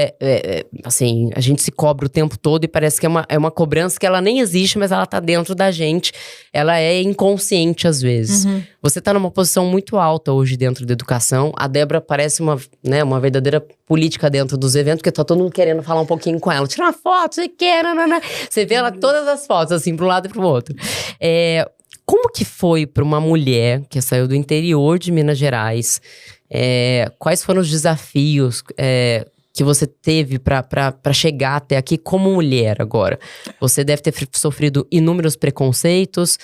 assim, a gente se cobra o tempo todo e parece que é uma cobrança que ela nem existe, mas ela tá dentro da gente, ela é inconsciente às vezes. Você tá numa posição muito alta hoje dentro da educação, a Débora parece uma verdadeira política dentro dos eventos, porque tá todo mundo querendo falar um pouquinho com ela, tirar uma foto, você quer, nanana. Você vê ela todas as fotos, assim, pra um lado e pro outro. Como que foi para uma mulher que saiu do interior de Minas Gerais? Quais foram os desafios que você teve para chegar até aqui como mulher agora? Você deve ter sofrido inúmeros preconceitos.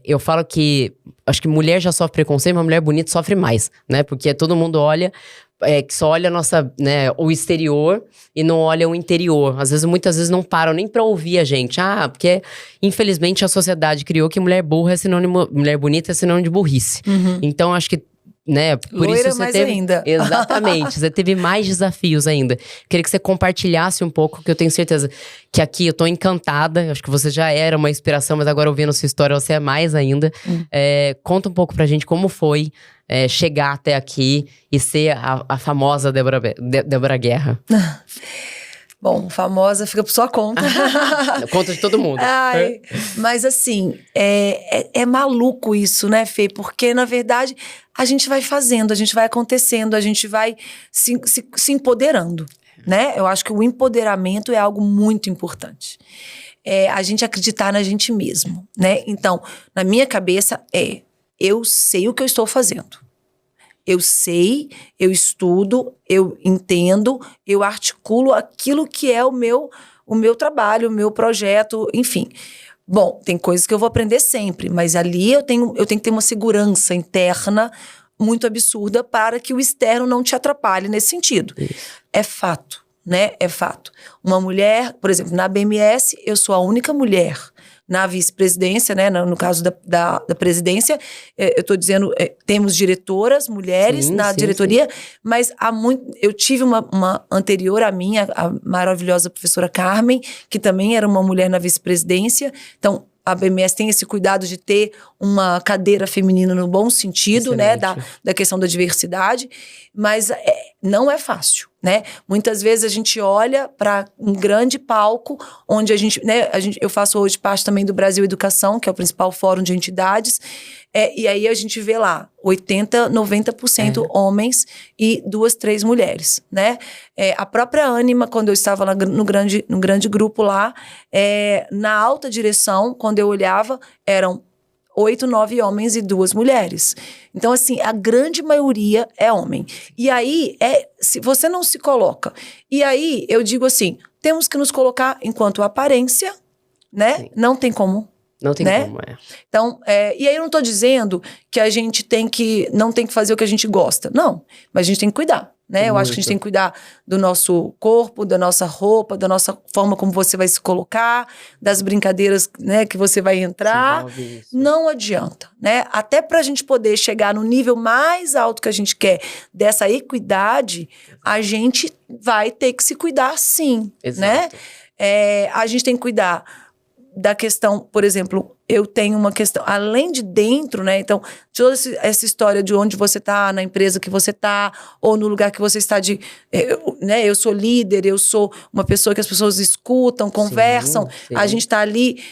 Eu falo que acho que mulher já sofre preconceito, mas mulher bonita sofre mais, né? Porque todo mundo olha... que só olha o exterior e não olha o interior. Muitas vezes não param nem pra ouvir a gente. Porque infelizmente a sociedade criou que mulher burra é sinônimo, mulher bonita é sinônimo de burrice. Então acho que, né, por Loira isso você mais teve... ainda. Exatamente, você teve mais desafios ainda. Queria que você compartilhasse um pouco, que eu tenho certeza que aqui eu tô encantada. Acho que você já era uma inspiração, mas agora ouvindo sua história você é mais ainda. Conta um pouco pra gente como foi chegar até aqui e ser a famosa Débora Guerra. Bom, famosa fica por sua conta. Conta de todo mundo. Mas assim, é maluco isso, né, Fê? Porque, na verdade, a gente vai fazendo, a gente vai acontecendo, a gente vai se empoderando, né? Eu acho que o empoderamento é algo muito importante. A gente acreditar na gente mesmo, né? Então, na minha cabeça eu sei o que eu estou fazendo. Eu sei, eu estudo, eu entendo, eu articulo aquilo que é o meu trabalho, o meu projeto, enfim. Bom, tem coisas que eu vou aprender sempre, mas ali eu tenho que ter uma segurança interna muito absurda para que o externo não te atrapalhe nesse sentido. Isso. É fato, né? É fato. Uma mulher, por exemplo, na BMS, eu sou a única mulher na vice-presidência, né, no caso da presidência, eu estou dizendo, temos diretoras, mulheres na diretoria, mas eu tive uma anterior a minha, a maravilhosa professora Carmen, que também era uma mulher na vice-presidência. Então, a BMS tem esse cuidado de ter uma cadeira feminina no bom sentido, né, da questão da diversidade, mas não é fácil, né? Muitas vezes a gente olha para um grande palco onde eu faço hoje parte também do Brasil Educação, que é o principal fórum de entidades, e aí a gente vê lá 80%, 90% homens e 2, 3 mulheres, né? A própria Ânima, quando eu estava lá no grande grupo lá, na alta direção, quando eu olhava, eram 8, 9 homens e 2 mulheres. Então, assim, a grande maioria é homem. E aí, se você não se coloca. E aí, eu digo assim, temos que nos colocar enquanto aparência, né? Sim. Não tem como. Não tem como, Então, e aí eu não tô dizendo que a gente não tem que fazer o que a gente gosta. Não, mas a gente tem que cuidar, né? Eu acho que a gente tem que cuidar do nosso corpo, da nossa roupa, da nossa forma como você vai se colocar, das brincadeiras, né, que você vai entrar. Não adianta, né? Até pra gente poder chegar no nível mais alto que a gente quer dessa equidade, a gente vai ter que se cuidar sim, né? A gente tem que cuidar da questão, por exemplo, eu tenho uma questão, além de dentro, né? Então, toda essa história de onde você está, na empresa que você está, ou no lugar que você está né? Eu sou líder, eu sou uma pessoa que as pessoas escutam, conversam, sim. A gente está ali.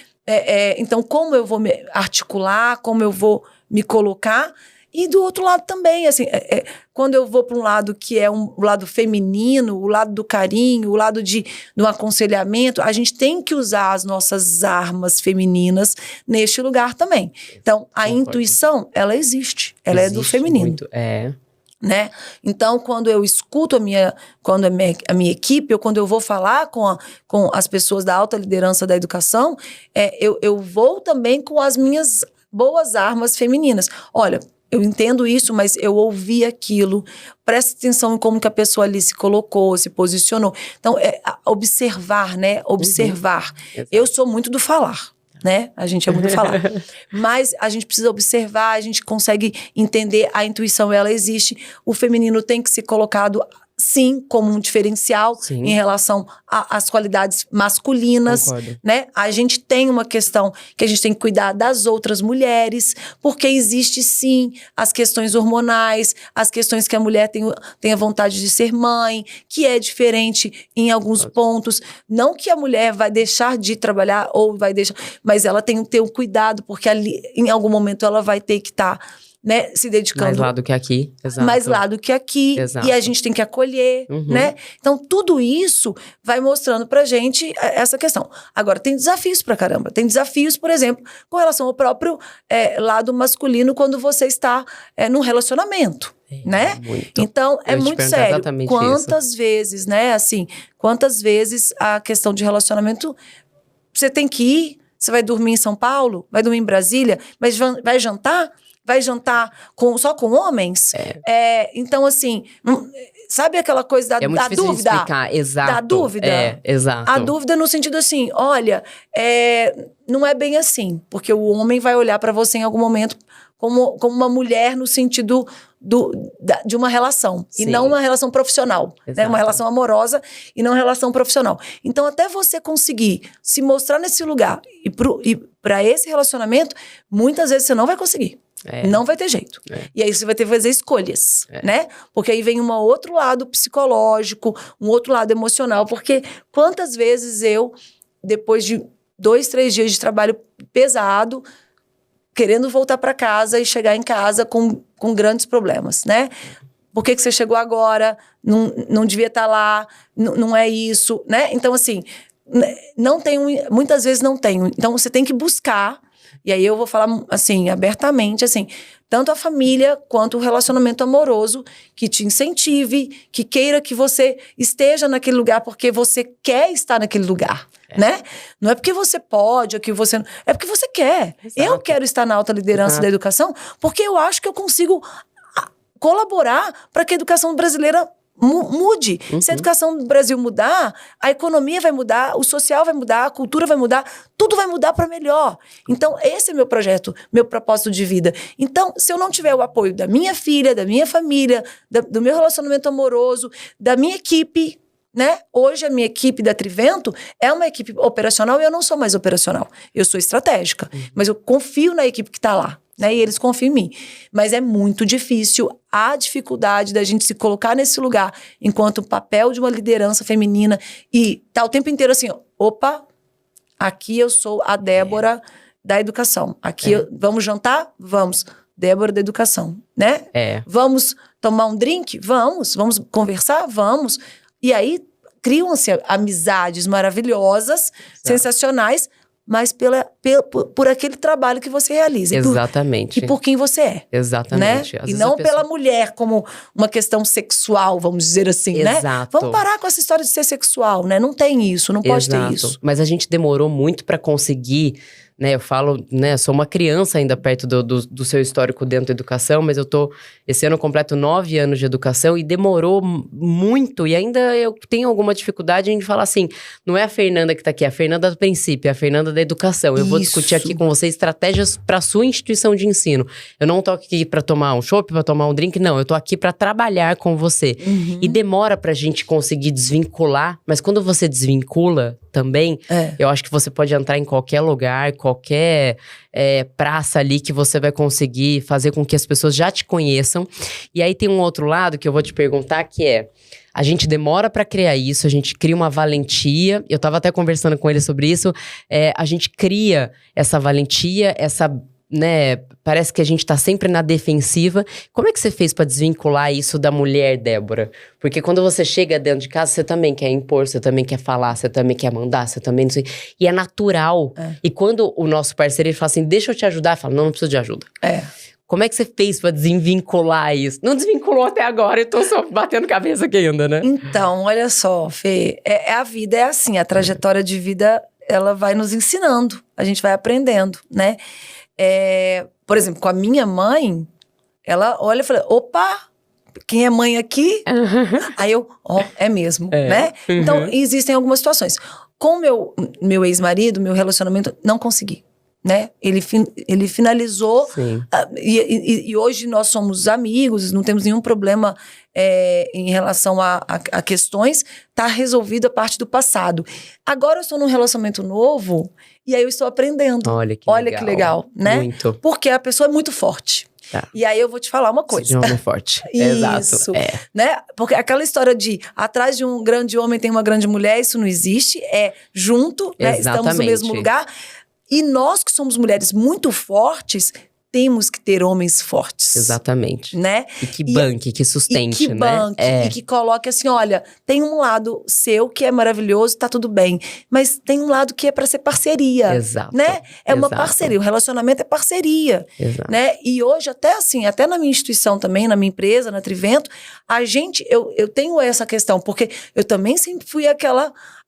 Então, como eu vou me articular, como eu vou me colocar? E do outro lado também, assim, quando eu vou para um lado que é o lado feminino, o lado do carinho, o lado do aconselhamento, a gente tem que usar as nossas armas femininas neste lugar também. Então, a intuição, ela existe. Ela é do feminino. Muito, né? Então, quando eu escuto a minha equipe, ou quando eu vou falar com as pessoas da alta liderança da educação, eu vou também com as minhas boas armas femininas. Olha, eu entendo isso, mas eu ouvi aquilo. Presta atenção em como que a pessoa ali se colocou, se posicionou. Então, observar, né? Observar. Eu sou muito do falar, né? A gente é muito do falar. Mas a gente precisa observar, a gente consegue entender, a intuição, ela existe. O feminino tem que ser colocado, sim, como um diferencial em relação às qualidades masculinas. Concordo. Né? A gente tem uma questão que a gente tem que cuidar das outras mulheres, porque existe, sim, as questões hormonais, as questões que a mulher tem a vontade de ser mãe, que é diferente em alguns pontos. Não que a mulher vai deixar de trabalhar ou vai deixar, mas ela tem que ter um cuidado, porque ali, em algum momento, ela vai ter que estar né, se dedicando. Mais lá do que aqui. Exato. Mais lá do que aqui. Exato. E a gente tem que acolher, né? Então, tudo isso vai mostrando pra gente essa questão. Agora, tem desafios pra caramba. Tem desafios, por exemplo, com relação ao próprio lado masculino quando você está num relacionamento. Né? Muito. Então, é muito sério. Quantas isso. vezes, né? Assim, quantas vezes a questão de relacionamento você tem que ir, você vai dormir em São Paulo, vai dormir em Brasília, mas vai jantar? Vai jantar só com homens? Então, assim, sabe aquela coisa da muito difícil dúvida? De explicar. Exato. Da dúvida? Exato. A dúvida no sentido assim, olha, não é bem assim, porque o homem vai olhar pra você em algum momento como uma mulher no sentido de uma relação. Sim. E não uma relação profissional. Né? Uma relação amorosa e não uma relação profissional. Então, até você conseguir se mostrar nesse lugar e para esse relacionamento, muitas vezes você não vai conseguir. Não vai ter jeito. E aí você vai ter que fazer escolhas, né? Porque aí vem um outro lado psicológico, um outro lado emocional. Porque quantas vezes eu, depois de 2, 3 dias de trabalho pesado, querendo voltar para casa e chegar em casa com grandes problemas, né? Por que você chegou agora? Não devia estar lá, não é isso, né? Então, assim, não tenho, muitas vezes não tenho. Então, você tem que buscar. E aí eu vou falar, assim, abertamente, assim, tanto a família quanto o relacionamento amoroso que te incentive, que queira que você esteja naquele lugar porque você quer estar naquele lugar, né? Não é porque você pode, ou que você... É porque você quer. Exato. Eu quero estar na alta liderança da educação porque eu acho que eu consigo colaborar para que a educação brasileira mude. Se a educação do Brasil mudar, a economia vai mudar, o social vai mudar, a cultura vai mudar, tudo vai mudar para melhor. Então, esse é meu projeto, meu propósito de vida. Então, se eu não tiver o apoio da minha filha, da minha família, do meu relacionamento amoroso, da minha equipe, né? Hoje a minha equipe da Trivento é uma equipe operacional e eu não sou mais operacional. Eu sou estratégica, mas eu confio na equipe que está lá. Né? E eles confiam em mim. Mas é muito difícil a dificuldade da gente se colocar nesse lugar enquanto papel de uma liderança feminina e tá o tempo inteiro assim, opa, aqui eu sou a Débora da educação. Aqui vamos jantar? Vamos. Débora da educação, né? Vamos tomar um drink? Vamos conversar? Vamos. E aí criam-se amizades maravilhosas, sensacionais, mas por aquele trabalho que você realiza. Exatamente. E por quem você é. Exatamente. Né? E não pela mulher como uma questão sexual, vamos dizer assim, Exato. Né? Vamos parar com essa história de ser sexual, né? Não tem isso, não pode ter isso. Mas a gente demorou muito para conseguir, né? Eu falo, né? Sou uma criança ainda perto do seu histórico dentro da educação, mas esse ano eu completo 9 anos de educação e demorou muito, e ainda eu tenho alguma dificuldade em falar assim, não é a Fernanda que tá aqui, é a Fernanda do princípio, é a Fernanda da educação. Eu vou discutir aqui com você estratégias para sua instituição de ensino. Eu não tô aqui para tomar um chopp, para tomar um drink, não. Eu tô aqui para trabalhar com você. E demora pra gente conseguir desvincular, mas quando você desvincula também, eu acho que você pode entrar em qualquer lugar, qualquer praça ali que você vai conseguir fazer com que as pessoas já te conheçam. E aí tem um outro lado que eu vou te perguntar, que a gente demora pra criar isso, a gente cria uma valentia. Eu tava até conversando com ele sobre isso. A gente cria essa valentia, né, parece que a gente tá sempre na defensiva. Como é que você fez pra desvincular isso da mulher, Débora? Porque quando você chega dentro de casa, você também quer impor, você também quer falar, você também quer mandar, você também não sei. E é natural. E quando o nosso parceiro ele fala assim, deixa eu te ajudar, eu falo, não preciso de ajuda. Como é que você fez pra desvincular isso? Não desvinculou até agora, eu tô só batendo cabeça aqui ainda, né? Então, olha só, Fê, a vida é assim, a trajetória de vida, ela vai nos ensinando, a gente vai aprendendo, né? Por exemplo, com a minha mãe, ela olha e fala, opa, quem é mãe aqui? Aí eu, é mesmo, né? Então, existem algumas situações. Com meu ex-marido, meu relacionamento, não consegui. Né? Ele finalizou e hoje nós somos amigos, não temos nenhum problema em relação a questões, tá resolvido a parte do passado. Agora eu estou num relacionamento novo e aí eu estou aprendendo. Olha que legal, né? Muito. Porque a pessoa é muito forte. Tá. E aí eu vou te falar uma coisa. De um homem forte. Isso. Exato. Né? Porque aquela história de atrás de um grande homem tem uma grande mulher, isso não existe. É junto, né? Estamos no mesmo lugar. E nós que somos mulheres muito fortes, temos que ter homens fortes. Exatamente. Né? E que banque, que sustente, né? E que coloque assim, olha, tem um lado seu que é maravilhoso, tá tudo bem. Mas tem um lado que é pra ser parceria. Exato. Né? É uma parceria. O relacionamento é parceria. Exato. Né? E hoje, até na minha instituição também, na minha empresa, na Trivento, eu tenho essa questão, porque eu também sempre fui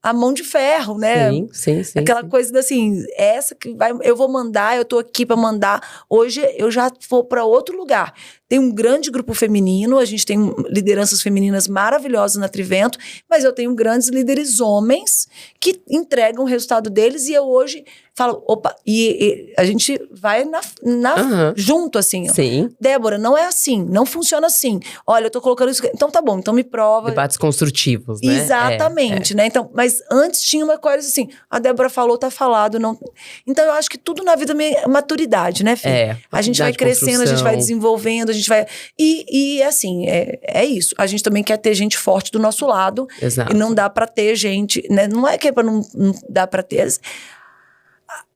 a mão de ferro, né? Sim. Aquela coisa assim, essa que eu vou mandar, eu tô aqui pra mandar. Hoje eu já vou pra outro lugar. Tem um grande grupo feminino, a gente tem lideranças femininas maravilhosas na Trivento, mas eu tenho grandes líderes homens que entregam o resultado deles e eu hoje falo, opa, e a gente vai junto, assim. Sim. Débora, não é assim, não funciona assim. Olha, eu tô colocando isso... Então tá bom, então me prova. Debates construtivos, né? Exatamente, né? Então, mas antes tinha uma coisa assim, a Débora falou, tá falado. Não... Então eu acho que tudo na vida é maturidade, né, Fê? A gente vai crescendo, a gente vai desenvolvendo, a gente vai... E assim, é isso. A gente também quer ter gente forte do nosso lado. Exato. E não dá pra ter gente, né? Não é que é pra não dá pra ter...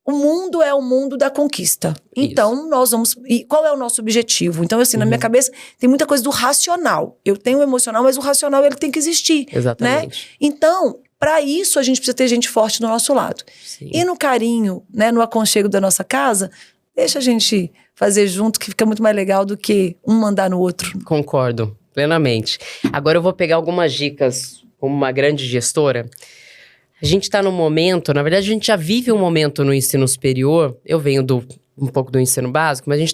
O mundo é o mundo da conquista. Então, nós vamos... E qual é o nosso objetivo? Então, assim, na minha cabeça, tem muita coisa do racional. Eu tenho o emocional, mas o racional, ele tem que existir. Exatamente. Né? Então, para isso, a gente precisa ter gente forte do nosso lado. Sim. E no carinho, né, no aconchego da nossa casa, deixa a gente fazer junto, que fica muito mais legal do que um mandar no outro. Concordo, plenamente. Agora eu vou pegar algumas dicas como uma grande gestora. A gente está num momento, na verdade a gente já vive um momento no ensino superior, eu venho um pouco do ensino básico, mas a gente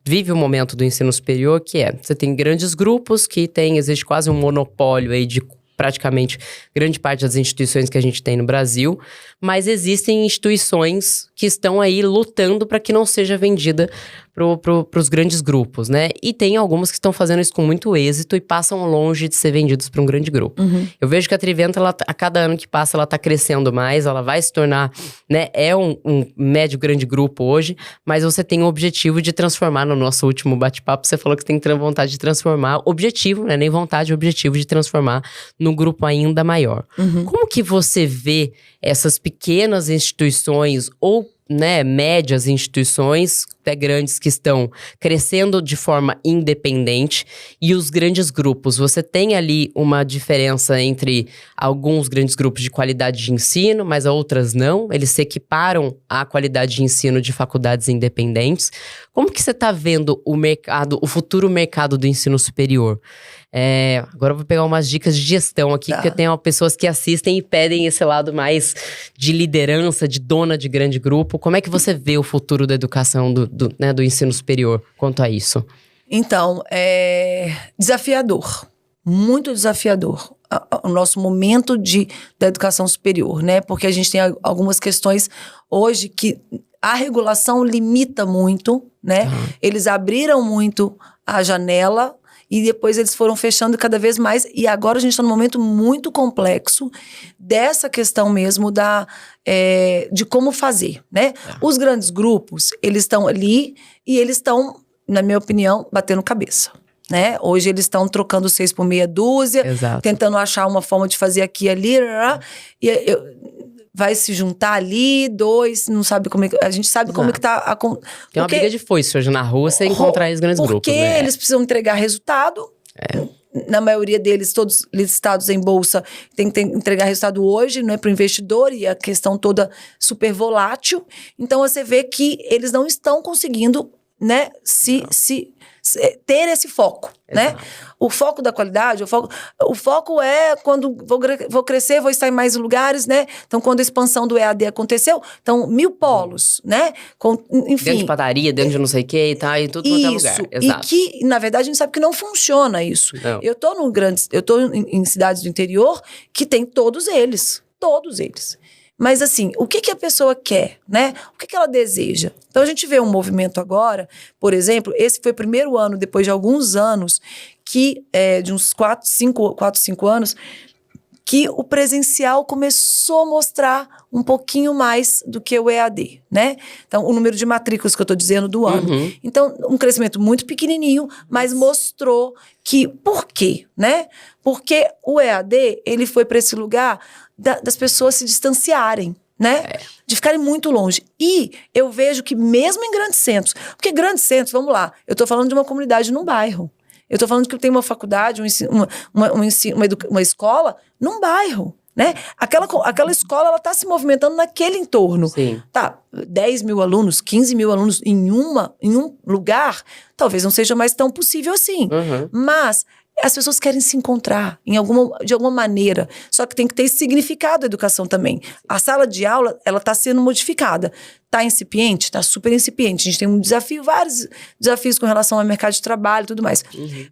vive um momento do ensino superior que você tem grandes grupos que existe quase um monopólio aí de praticamente grande parte das instituições que a gente tem no Brasil, mas existem instituições que estão aí lutando para que não seja vendida para os grandes grupos, né? E tem algumas que estão fazendo isso com muito êxito e passam longe de ser vendidos para um grande grupo. Eu vejo que a Trivento, a cada ano que passa, ela está crescendo mais, ela vai se tornar, né? É um médio grande grupo hoje, mas você tem o objetivo de transformar, no nosso último bate-papo, você falou que tem vontade de transformar, objetivo, né? Nem vontade, objetivo de transformar num grupo ainda maior. Como que você vê essas pequenas instituições ou, né, médias instituições, até grandes, que estão crescendo de forma independente, e os grandes grupos? Você tem ali uma diferença entre alguns grandes grupos de qualidade de ensino, mas outras não? Eles se equiparam à qualidade de ensino de faculdades independentes? Como que você está vendo o futuro mercado do ensino superior? Agora eu vou pegar umas dicas de gestão aqui, porque tem pessoas que assistem e pedem esse lado mais de liderança, de dona de grande grupo. Como é que você vê o futuro da educação do ensino superior quanto a isso? Então, desafiador, muito desafiador o nosso momento da educação superior, né? Porque a gente tem algumas questões hoje que a regulação limita muito, né? Eles abriram muito a janela e depois eles foram fechando cada vez mais. E agora a gente está num momento muito complexo dessa questão mesmo de como fazer, né? Os grandes grupos, eles estão ali e eles estão, na minha opinião, batendo cabeça. Né? Hoje eles estão trocando 6 por meia dúzia, tentando achar uma forma de fazer aqui e ali, vai se juntar ali, 2, não sabe como é que... A gente sabe como é que tá... Tem uma briga de foice hoje na rua, você encontrar esses grandes grupos, né? Porque eles precisam entregar resultado. Na maioria deles, todos listados em bolsa, tem que entregar resultado hoje, não é para o investidor, e a questão toda super volátil. Então, você vê que eles não estão conseguindo, né, ter esse foco, né? O foco da qualidade, o foco é quando vou crescer, vou estar em mais lugares, né? Então, quando a expansão do EAD aconteceu, então, 1000 polos, né? Enfim. Dentro de padaria, dentro de não sei o que e tal, em tudo quanto é lugar. Exato. E que, na verdade, a gente sabe que não funciona isso. Não. Eu tô em cidades do interior que tem todos eles. Mas assim, o que a pessoa quer, né? O que ela deseja? Então a gente vê um movimento agora, por exemplo, esse foi o primeiro ano, depois de alguns anos, que de uns 4, 5 anos, que o presencial começou a mostrar um pouquinho mais do que o EAD, né? Então, o número de matrículas que eu estou dizendo do ano. Então, um crescimento muito pequenininho, mas mostrou que... Por quê, né? Porque o EAD, ele foi para esse lugar das pessoas se distanciarem, né? De ficarem muito longe. E eu vejo que mesmo em grandes centros... Porque grandes centros, vamos lá, eu estou falando de uma comunidade num bairro. Eu estou falando que tem uma faculdade, uma escola num bairro, né? Aquela escola, ela está se movimentando naquele entorno. Sim. Tá, 10 mil alunos, 15 mil alunos em um lugar, talvez não seja mais tão possível assim. Mas as pessoas querem se encontrar de alguma maneira. Só que tem que ter esse significado da educação também. A sala de aula, ela está sendo modificada. Está incipiente? Está super incipiente. A gente tem vários desafios com relação ao mercado de trabalho e tudo mais.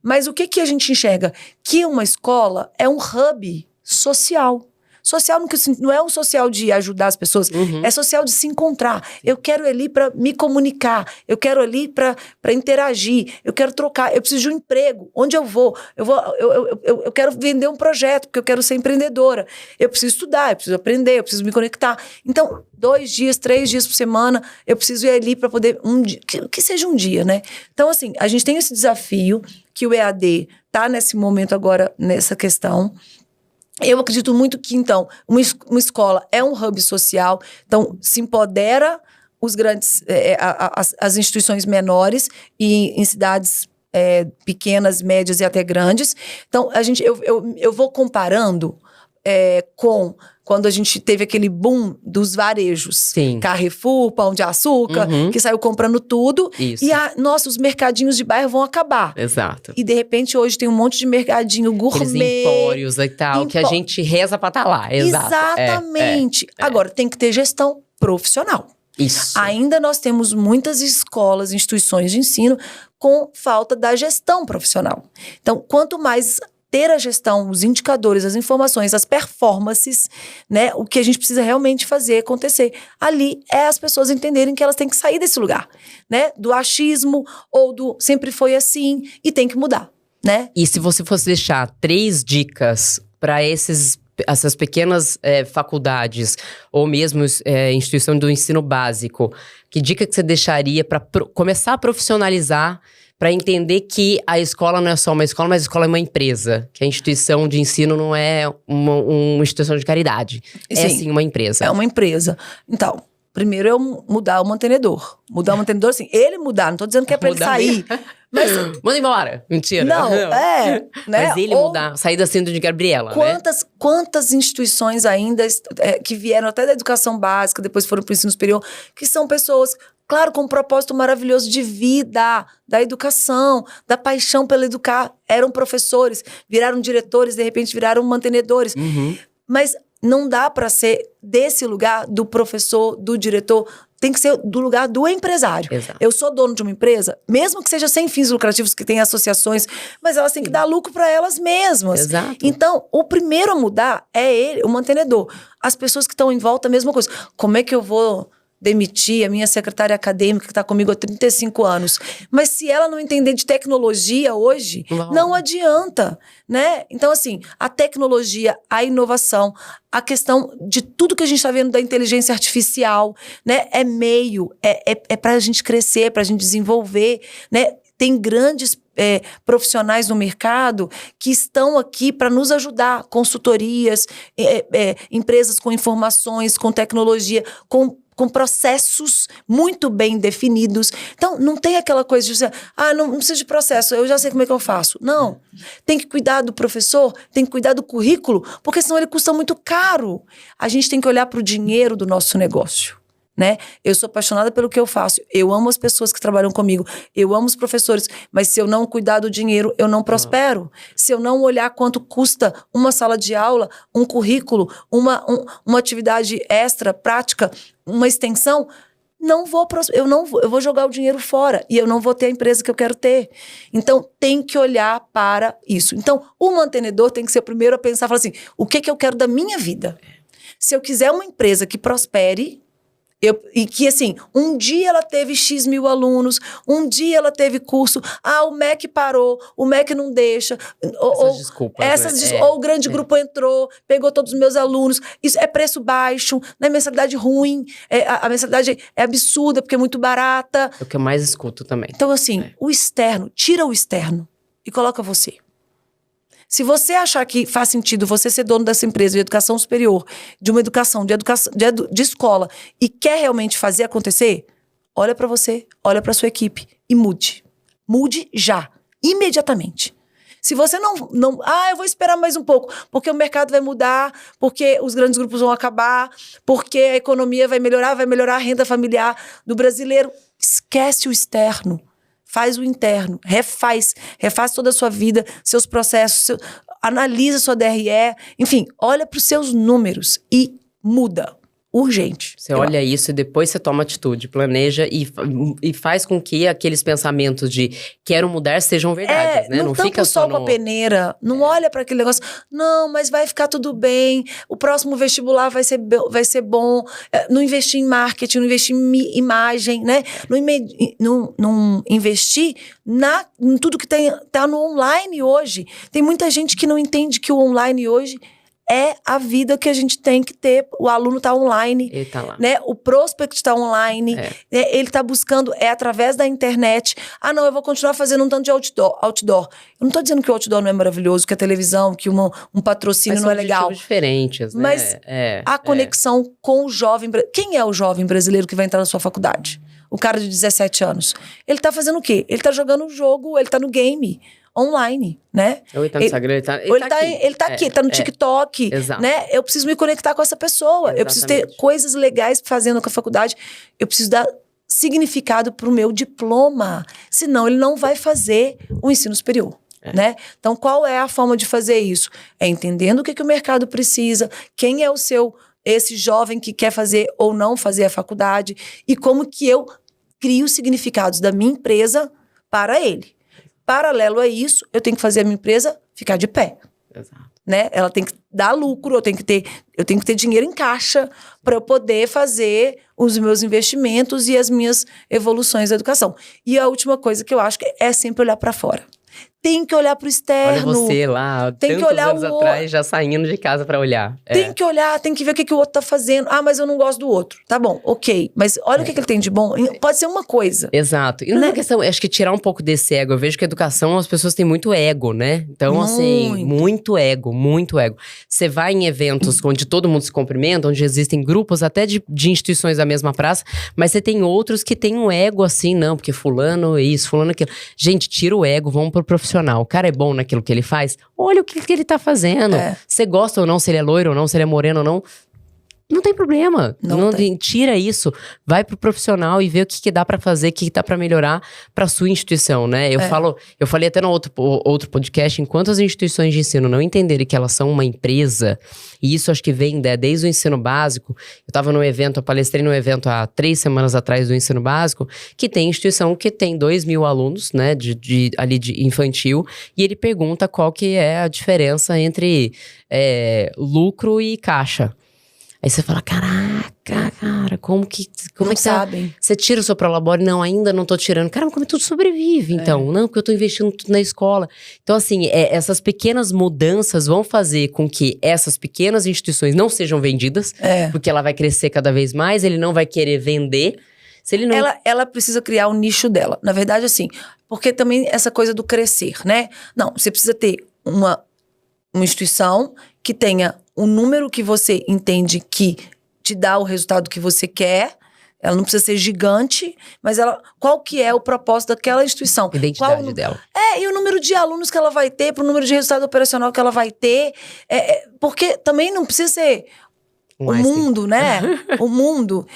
Mas o que a gente enxerga? Que uma escola é um hub social. Social não é um social de ajudar as pessoas, é social de se encontrar. Eu quero ir ali para me comunicar, eu quero ir ali para interagir, eu quero trocar, eu preciso de um emprego. Onde eu vou? Eu quero vender um projeto, porque eu quero ser empreendedora. Eu preciso estudar, eu preciso aprender, eu preciso me conectar. Então, 2 dias, 3 dias por semana, eu preciso ir ali para poder que seja um dia, né? Então, assim, a gente tem esse desafio que o EAD está nesse momento agora, nessa questão. Eu acredito muito que, então, uma escola é um hub social, então se empodera os grandes, as instituições menores e em cidades pequenas, médias e até grandes. Então, eu vou comparando com quando a gente teve aquele boom dos varejos. Sim. Carrefour, Pão de Açúcar, que saiu comprando tudo. Isso. E, os mercadinhos de bairro vão acabar. Exato. E, de repente, hoje tem um monte de mercadinho gourmet. Aqueles empórios e tal, que a gente reza pra estar lá. Exato. Exatamente. Agora, tem que ter gestão profissional. Isso. Ainda nós temos muitas escolas, instituições de ensino com falta da gestão profissional. Então, quanto mais ter a gestão, os indicadores, as informações, as performances, né? O que a gente precisa realmente fazer acontecer ali é as pessoas entenderem que elas têm que sair desse lugar, né? Do achismo ou do sempre foi assim e tem que mudar, né? E se você fosse deixar 3 dicas para essas pequenas faculdades ou mesmo instituição do ensino básico, que dica que você deixaria para começar a profissionalizar, para entender que a escola não é só uma escola, mas a escola é uma empresa. Que a instituição de ensino não é uma instituição de caridade. É sim uma empresa. É uma empresa. Então, primeiro é mudar o mantenedor. Mudar o mantenedor, assim, ele mudar. Não estou dizendo que é para ele sair. Mas, manda embora. Mentira. Não, né? Mas ele mudar, sair da síndrome de Gabriela, Quantas instituições ainda que vieram até da educação básica, depois foram para o ensino superior, que são pessoas, claro, com um propósito maravilhoso de vida, da educação, da paixão pelo educar. Eram professores, viraram diretores, de repente viraram mantenedores. Mas não dá para ser desse lugar do professor, do diretor, tem que ser do lugar do empresário. Exato. Eu sou dono de uma empresa, mesmo que seja sem fins lucrativos, que tem associações, mas elas têm que dar lucro para elas mesmas. Exato. Então, o primeiro a mudar é ele, o mantenedor. As pessoas que estão em volta, a mesma coisa. Como é que eu vou demitir a minha secretária acadêmica que está comigo há 35 anos? Mas se ela não entender de tecnologia hoje, não adianta, né? Então, assim, a tecnologia, a inovação, a questão de tudo que a gente está vendo da inteligência artificial, né? É meio, é para a gente crescer, para a gente desenvolver, né? Tem grandes profissionais no mercado que estão aqui para nos ajudar, consultorias, empresas com informações, com tecnologia, com processos muito bem definidos. Então, não tem aquela coisa de dizer, não precisa de processo, eu já sei como é que eu faço. Não. Tem que cuidar do professor, tem que cuidar do currículo, porque senão ele custa muito caro. A gente tem que olhar para o dinheiro do nosso negócio, né? Eu sou apaixonada pelo que eu faço. Eu amo as pessoas que trabalham comigo. Eu amo os professores. Mas se eu não cuidar do dinheiro, eu não prospero. Se eu não olhar quanto custa uma sala de aula, um currículo, uma atividade extra, prática, uma extensão, eu vou jogar o dinheiro fora e eu não vou ter a empresa que eu quero ter. Então, tem que olhar para isso. Então, o mantenedor tem que ser o primeiro a pensar, falar assim, o que eu quero da minha vida? Se eu quiser uma empresa que prospere, e que, assim, um dia ela teve X mil alunos, um dia ela teve curso, o MEC parou, o MEC não deixa. Essas desculpas, ou o grande grupo entrou, pegou todos os meus alunos. Isso é preço baixo, não é mensalidade ruim, a mensalidade é absurda porque é muito barata. É o que eu mais escuto também. Então, assim, o externo, tira o externo e coloca você. Se você achar que faz sentido você ser dono dessa empresa de educação superior, de uma educação, de escola, e quer realmente fazer acontecer, olha para você, olha para sua equipe e mude. Mude já, imediatamente. Se você não, eu vou esperar mais um pouco, porque o mercado vai mudar, porque os grandes grupos vão acabar, porque a economia vai melhorar a renda familiar do brasileiro. Esquece o externo. Faz o interno, refaz toda a sua vida, seus processos, analisa sua DRE, enfim, olha para os seus números e muda. Urgente. Você olha isso e depois você toma atitude, planeja e faz com que aqueles pensamentos de quero mudar sejam verdades, né? Não fica só com a peneira, não olha para aquele negócio, não, mas vai ficar tudo bem, o próximo vestibular vai ser bom, não investir em marketing, não investir em imagem, né? Não investir em tudo que tá no online hoje. Tem muita gente que não entende que o online hoje é a vida que a gente tem que ter. O aluno está online, ele tá lá, né? O prospect está online, ele está buscando, através da internet. Não, eu vou continuar fazendo um tanto de outdoor. Eu não estou dizendo que o outdoor não é maravilhoso, que a televisão, que um patrocínio não é legal. Mas são diferentes, né? Mas a conexão com o jovem... Quem é o jovem brasileiro que vai entrar na sua faculdade? O cara de 17 anos. Ele está fazendo o quê? Ele está jogando um jogo, ele está no game online, né? Ou ele tá no Instagram, ele tá aqui, tá no TikTok, né? Eu preciso me conectar com essa pessoa. Exatamente. Eu preciso ter coisas legais fazendo com a faculdade. Eu preciso dar significado pro meu diploma. Senão, ele não vai fazer o ensino superior, né? Então, qual é a forma de fazer isso? É entendendo o que o mercado precisa, quem é esse jovem que quer fazer ou não fazer a faculdade e como que eu crio os significados da minha empresa para ele. Paralelo a isso, eu tenho que fazer a minha empresa ficar de pé. Exato. Né? Ela tem que dar lucro, eu tenho que ter dinheiro em caixa para eu poder fazer os meus investimentos e as minhas evoluções da educação. E a última coisa que eu acho que é sempre olhar para fora. Tem que olhar pro externo. Olha você lá, tem que olhar anos atrás, já saindo de casa pra olhar. Tem que olhar, tem que ver o que o outro tá fazendo. Mas eu não gosto do outro. Tá bom, ok. Mas olha o que ele tem de bom. Pode ser uma coisa. Exato. E não é questão, acho que tirar um pouco desse ego. Eu vejo que a educação, as pessoas têm muito ego, né? Então, assim, muito ego, muito ego. Você vai em eventos onde todo mundo se cumprimenta, onde existem grupos até de instituições da mesma praça, mas você tem outros que têm um ego assim, não, porque fulano isso, fulano aquilo. Gente, tira o ego, vamos pro profissional. O cara é bom naquilo que ele faz, olha o que ele tá fazendo. Você gosta ou não, se ele é loiro ou não, se ele é moreno ou não. Não tem problema. Não tem. Tira isso. Vai pro profissional e vê o que dá pra fazer, o que dá pra melhorar pra sua instituição, né? Eu falei até no outro podcast, enquanto as instituições de ensino não entenderem que elas são uma empresa, e isso acho que vem desde o ensino básico. Eu palestrei num evento há 3 semanas atrás do ensino básico, que tem instituição que tem 2.000 alunos, né, ali de infantil, e ele pergunta qual que é a diferença entre lucro e caixa. Aí você fala, caraca, cara, como é que sabem? Você tira o seu prolabore? Não, ainda não tô tirando. Caramba, como tudo sobrevive, então. Não, porque eu tô investindo tudo na escola. Então, assim, essas pequenas mudanças vão fazer com que essas pequenas instituições não sejam vendidas, porque ela vai crescer cada vez mais, ele não vai querer vender. Se ele não... ela precisa criar o nicho dela. Na verdade, assim, porque também essa coisa do crescer, né? Não, você precisa ter uma instituição que tenha um número que você entende que te dá o resultado que você quer. Ela não precisa ser gigante, mas qual que é o propósito daquela instituição? A identidade dela. E o número de alunos que ela vai ter, para o número de resultado operacional que ela vai ter. Porque também não precisa ser o mundo, né? O mundo.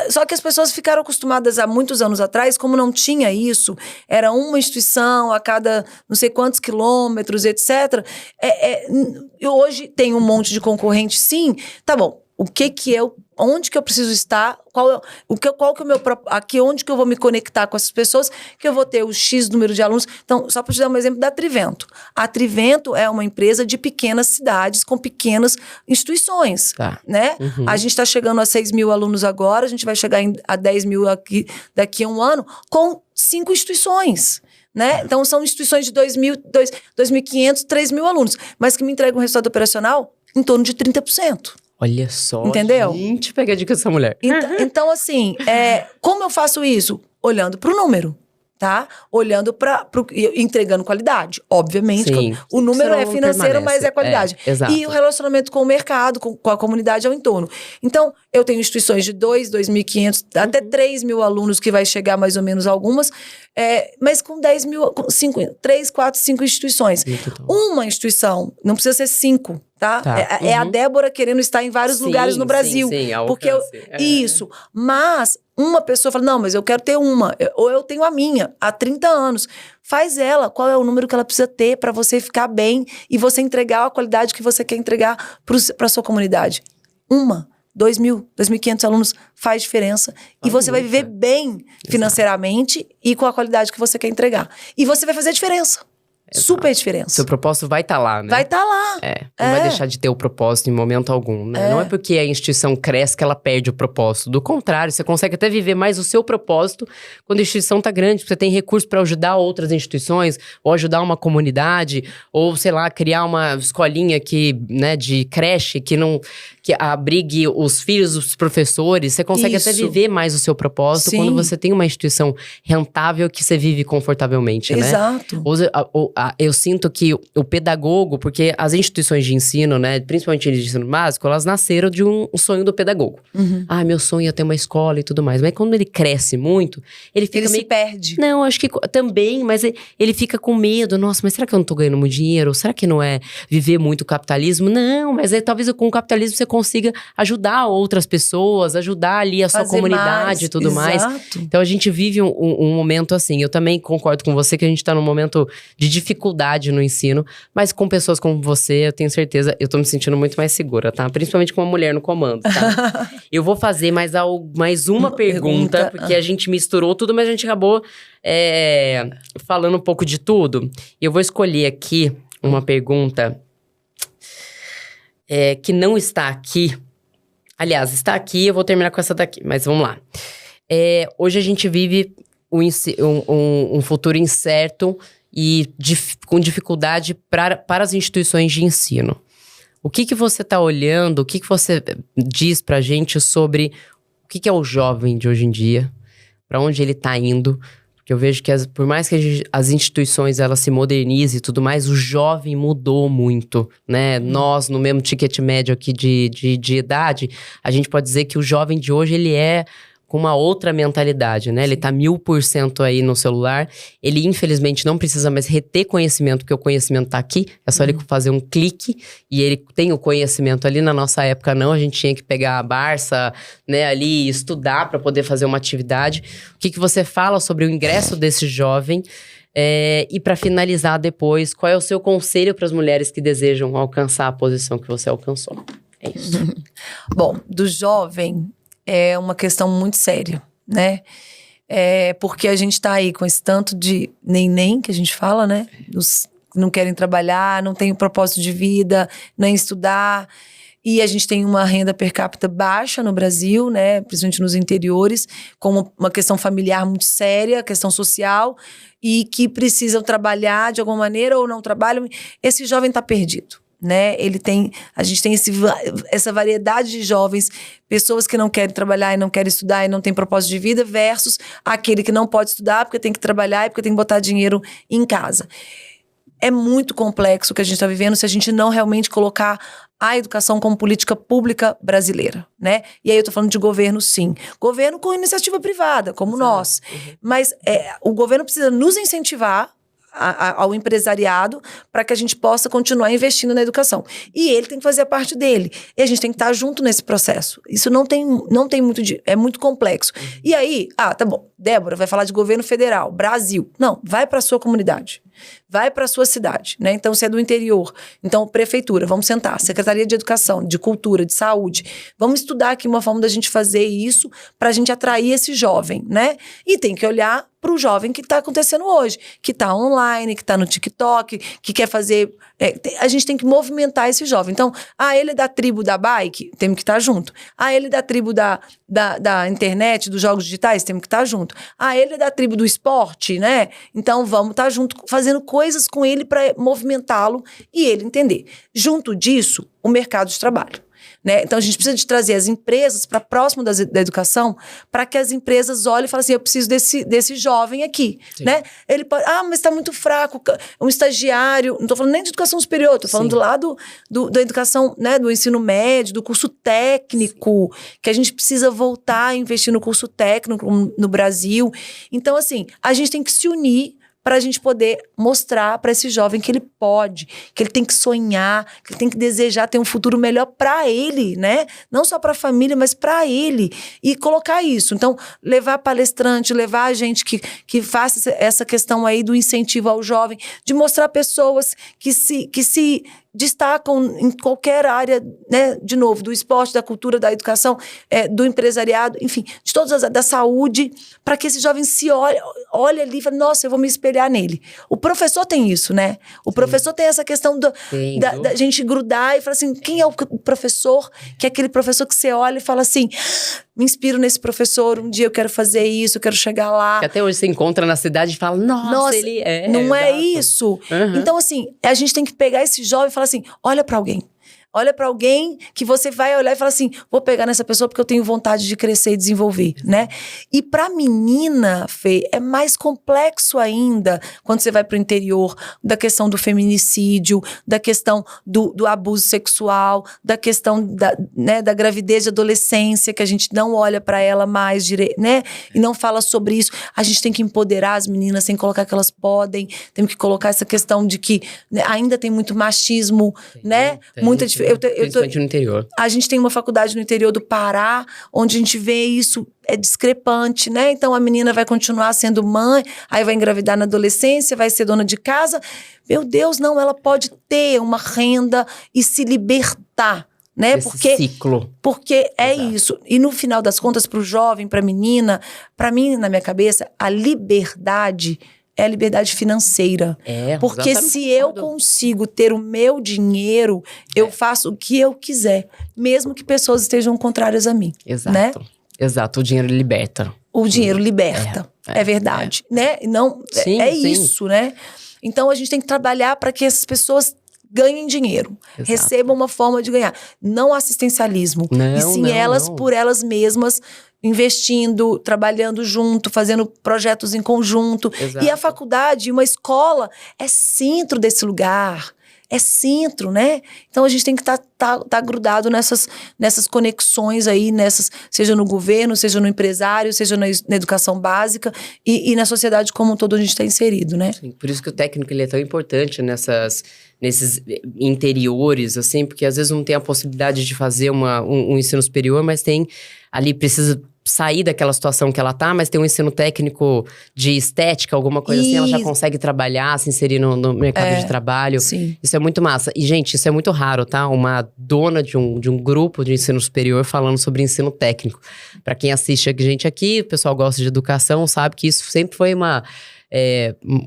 Só que as pessoas ficaram acostumadas há muitos anos atrás, como não tinha isso, era uma instituição a cada não sei quantos quilômetros, etc. E hoje tem um monte de concorrente, sim. Tá bom. O que onde que eu preciso estar, qual que é o meu aqui, onde que eu vou me conectar com essas pessoas, que eu vou ter o X número de alunos. Então, só para te dar um exemplo da Trivento. A Trivento é uma empresa de pequenas cidades com pequenas instituições, né? A gente está chegando a 6 mil alunos agora, a gente vai chegar a 10 mil daqui a um ano, com 5 instituições. Né? Então, são instituições de 2.500, 3 mil alunos, mas que me entregam um resultado operacional em torno de 30%. Olha só, entendeu? Gente, pega a dica dessa mulher. Então, assim, como eu faço isso? Olhando para o número, tá? Olhando entregando qualidade. Obviamente, sim, o número é financeiro, mas é qualidade. E o relacionamento com o mercado, com a comunidade ao entorno. Então, eu tenho instituições de 2.500, até 3 mil alunos, que vai chegar mais ou menos algumas, mas com 10 mil, 3, 4, 5 instituições. Uma instituição, não precisa ser 5, tá? É a Débora querendo estar em vários lugares no Brasil. Sim, porque isso. Mas uma pessoa fala, não, mas eu quero ter uma. Ou eu tenho a minha, há 30 anos. Faz ela, qual é o número que ela precisa ter para você ficar bem e você entregar a qualidade que você quer entregar para a sua comunidade. 2.500 alunos faz diferença. E você vai viver bem financeiramente e com a qualidade que você quer entregar. E você vai fazer a diferença. Super diferença. Seu propósito vai estar lá, né? Vai estar lá. Não vai deixar de ter o propósito em momento algum, né? Não é porque a instituição cresce que ela perde o propósito. Do contrário, você consegue até viver mais o seu propósito quando a instituição tá grande, porque você tem recursos para ajudar outras instituições, ou ajudar uma comunidade, ou, sei lá, criar uma escolinha de creche que abrigue os filhos dos professores. Você consegue até viver mais o seu propósito quando você tem uma instituição rentável que você vive confortavelmente, né? Exato. Eu sinto que o pedagogo, porque as instituições de ensino, né, principalmente de ensino básico, elas nasceram de um sonho do pedagogo. Meu sonho é ter uma escola e tudo mais. Mas quando ele cresce muito, ele fica se perde. Não, acho que também, mas ele fica com medo. Nossa, mas será que eu não tô ganhando muito dinheiro? Será que não é viver muito o capitalismo? Não, mas talvez com o capitalismo você consiga ajudar outras pessoas, ajudar ali a sua comunidade e tudo mais. Então a gente vive um momento assim. Eu também concordo com você que a gente tá num momento de dificuldade no ensino, mas com pessoas como você, eu tenho certeza, eu tô me sentindo muito mais segura, tá? Principalmente com uma mulher no comando, tá? Eu vou fazer mais uma pergunta, porque a gente misturou tudo, mas a gente acabou falando um pouco de tudo. Eu vou escolher aqui uma pergunta que não está aqui. Aliás, está aqui, eu vou terminar com essa daqui, mas vamos lá. Hoje a gente vive um futuro incerto e com dificuldade para as instituições de ensino. O que você está olhando, o que você diz para a gente sobre o que é o jovem de hoje em dia, para onde ele está indo? Porque eu vejo que por mais que as instituições elas se modernizem e tudo mais, o jovem mudou muito, né? Nós, no mesmo ticket médio aqui de idade, a gente pode dizer que o jovem de hoje, ele é com uma outra mentalidade, né? Ele tá 1000% aí no celular. Ele, infelizmente, não precisa mais reter conhecimento, porque o conhecimento tá aqui. É só ele fazer um clique e ele tem o conhecimento ali. Na nossa época, não. A gente tinha que pegar a Barça, né, ali e estudar para poder fazer uma atividade. O que você fala sobre o ingresso desse jovem? E para finalizar depois, qual é o seu conselho para as mulheres que desejam alcançar a posição que você alcançou? É isso. Bom, do jovem... é uma questão muito séria, né? Porque a gente tá aí com esse tanto de neném que a gente fala, né? Não querem trabalhar, não tem propósito de vida, nem estudar. E a gente tem uma renda per capita baixa no Brasil, né? Principalmente nos interiores, com uma questão familiar muito séria, questão social, e que precisam trabalhar de alguma maneira ou não trabalham. Esse jovem tá perdido. Né? A gente tem essa variedade de jovens, pessoas que não querem trabalhar e não querem estudar e não têm propósito de vida, versus aquele que não pode estudar porque tem que trabalhar e porque tem que botar dinheiro em casa. É muito complexo o que a gente está vivendo se a gente não realmente colocar a educação como política pública brasileira, né? E aí eu tô falando de governo, sim. Governo com iniciativa privada, como nós. Mas o governo precisa nos incentivar ao empresariado para que a gente possa continuar investindo na educação. E ele tem que fazer a parte dele. E a gente tem que estar junto nesse processo. Isso não tem muito... é muito complexo. E aí, tá bom, Débora vai falar de governo federal, Brasil. Não, vai para a sua comunidade. Vai para a sua cidade, né? Então, se é do interior, então, prefeitura, vamos sentar. Secretaria de Educação, de Cultura, de Saúde. Vamos estudar aqui uma forma da gente fazer isso para a gente atrair esse jovem, né? E tem que olhar para o jovem que está acontecendo hoje, que está online, que está no TikTok, que quer fazer... a gente tem que movimentar esse jovem. Então, ele é da tribo da bike, temos que estar junto. Ele é da tribo da internet, dos jogos digitais, temos que estar junto. Ele é da tribo do esporte, né? Então, vamos estar junto, fazendo coisas com ele para movimentá-lo e ele entender. Junto disso, o mercado de trabalho. Né? Então, a gente precisa de trazer as empresas para próximo da educação, para que as empresas olhem e falem assim, eu preciso desse jovem aqui. Né? Ele pode, mas está muito fraco, um estagiário, não estou falando nem de educação superior, estou falando do lado da educação, né? Do ensino médio, do curso técnico, que a gente precisa voltar a investir no curso técnico no Brasil. Então, assim, a gente tem que se unir para a gente poder mostrar para esse jovem que ele pode, que ele tem que sonhar, que ele tem que desejar ter um futuro melhor para ele, né? Não só para a família, mas para ele. E colocar isso. Então, levar palestrante, levar a gente que faça essa questão aí do incentivo ao jovem, de mostrar pessoas que se destacam em qualquer área, né, de novo, do esporte, da cultura, da educação, do empresariado, enfim, de todas da saúde, para que esse jovem se olhe ali e fale, nossa, eu vou me espelhar nele. O professor tem isso, né? O professor tem essa questão da gente grudar e falar assim, quem é o professor? Que é aquele professor que você olha e fala assim, me inspiro nesse professor, um dia eu quero fazer isso, eu quero chegar lá. Que até hoje você encontra na cidade e fala, nossa ele é. Não é isso. Então, assim, a gente tem que pegar esse jovem e falar assim, olha para alguém. Olha para alguém que você vai olhar e falar assim, vou pegar nessa pessoa porque eu tenho vontade de crescer e desenvolver, né? E pra menina, Fê, é mais complexo ainda quando você vai pro interior, da questão do feminicídio, da questão do abuso sexual, da questão da gravidez de adolescência, que a gente não olha para ela mais direito, né? E não fala sobre isso. A gente tem que empoderar as meninas sem colocar que elas podem, temos que colocar essa questão de que, né, ainda tem muito machismo, né? Muita diferença. Principalmente no interior. A gente tem uma faculdade no interior do Pará, onde a gente vê isso, é discrepante, né? Então, a menina vai continuar sendo mãe, aí vai engravidar na adolescência, vai ser dona de casa. Meu Deus, não, ela pode ter uma renda e se libertar, né? Esse ciclo. Porque é isso. E no final das contas, para o jovem, para a menina, para mim, na minha cabeça, a liberdade é a liberdade financeira. Porque se eu consigo ter o meu dinheiro, eu faço o que eu quiser, mesmo que pessoas estejam contrárias a mim. Exato. Né? Exato, o dinheiro liberta. O dinheiro liberta, é verdade. Né? Não, sim. Isso, né? Então, a gente tem que trabalhar para que essas pessoas ganhem dinheiro, recebam uma forma de ganhar. Não assistencialismo, e sim elas por elas mesmas, investindo, trabalhando junto, fazendo projetos em conjunto. Exato. E a faculdade, uma escola, é centro desse lugar. É centro, né? Então, a gente tem que tá grudado nessas conexões aí, seja no governo, seja no empresário, seja na educação básica e na sociedade como um todo a gente está inserido, né? Sim, por isso que o técnico ele é tão importante nesses interiores, assim, porque às vezes não tem a possibilidade de fazer um ensino superior, mas precisa sair daquela situação que ela tá, mas tem um ensino técnico de estética, alguma coisa assim, ela já consegue trabalhar, se inserir no mercado de trabalho. Sim. Isso é muito massa. E, gente, isso é muito raro, tá? Uma dona de um grupo de ensino superior falando sobre ensino técnico. Pra quem assiste a gente aqui, o pessoal gosta de educação, sabe que isso sempre foi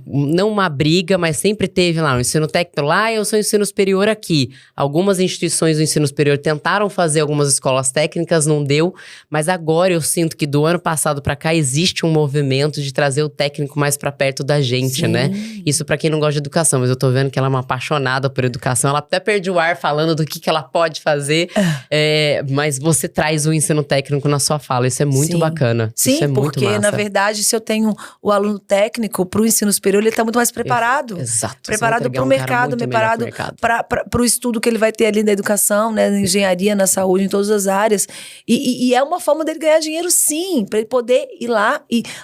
não uma briga, mas sempre teve lá no ensino técnico, lá eu sou ensino superior aqui. Algumas instituições do ensino superior tentaram fazer algumas escolas técnicas, não deu, mas agora eu sinto que do ano passado pra cá existe um movimento de trazer o técnico mais pra perto da gente, né? Isso pra quem não gosta de educação, mas eu tô vendo que ela é uma apaixonada por educação, ela até perde o ar falando do que ela pode fazer, mas você traz o ensino técnico na sua fala, isso é muito bacana. Sim, isso é porque muito massa. na verdade se eu tenho o aluno técnico, técnico para o ensino superior, ele está muito mais preparado. Exato. Preparado para o mercado, preparado para o estudo que ele vai ter ali na educação, né, na engenharia, na saúde, em todas as áreas. E é uma forma dele ganhar dinheiro, sim, para ele poder ir lá.